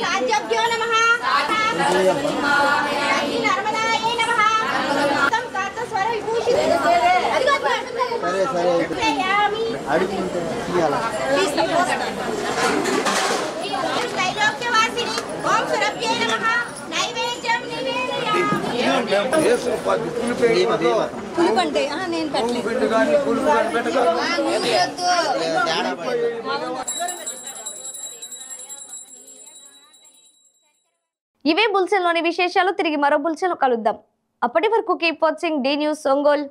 साध्यभ्यो नमः नर्मदायै नमः तम कात स्वर विभूषित त्रैलोक्यवासिनी ओम सुरभ्ये नमः नैवेद्यं निवेदयामि ఇవే బులెటిన్లోని విశేషాలు. తిరిగి మరో బులెటిన్లో కలుద్దాం. అప్పటి వరకు keep watching the news Ongole.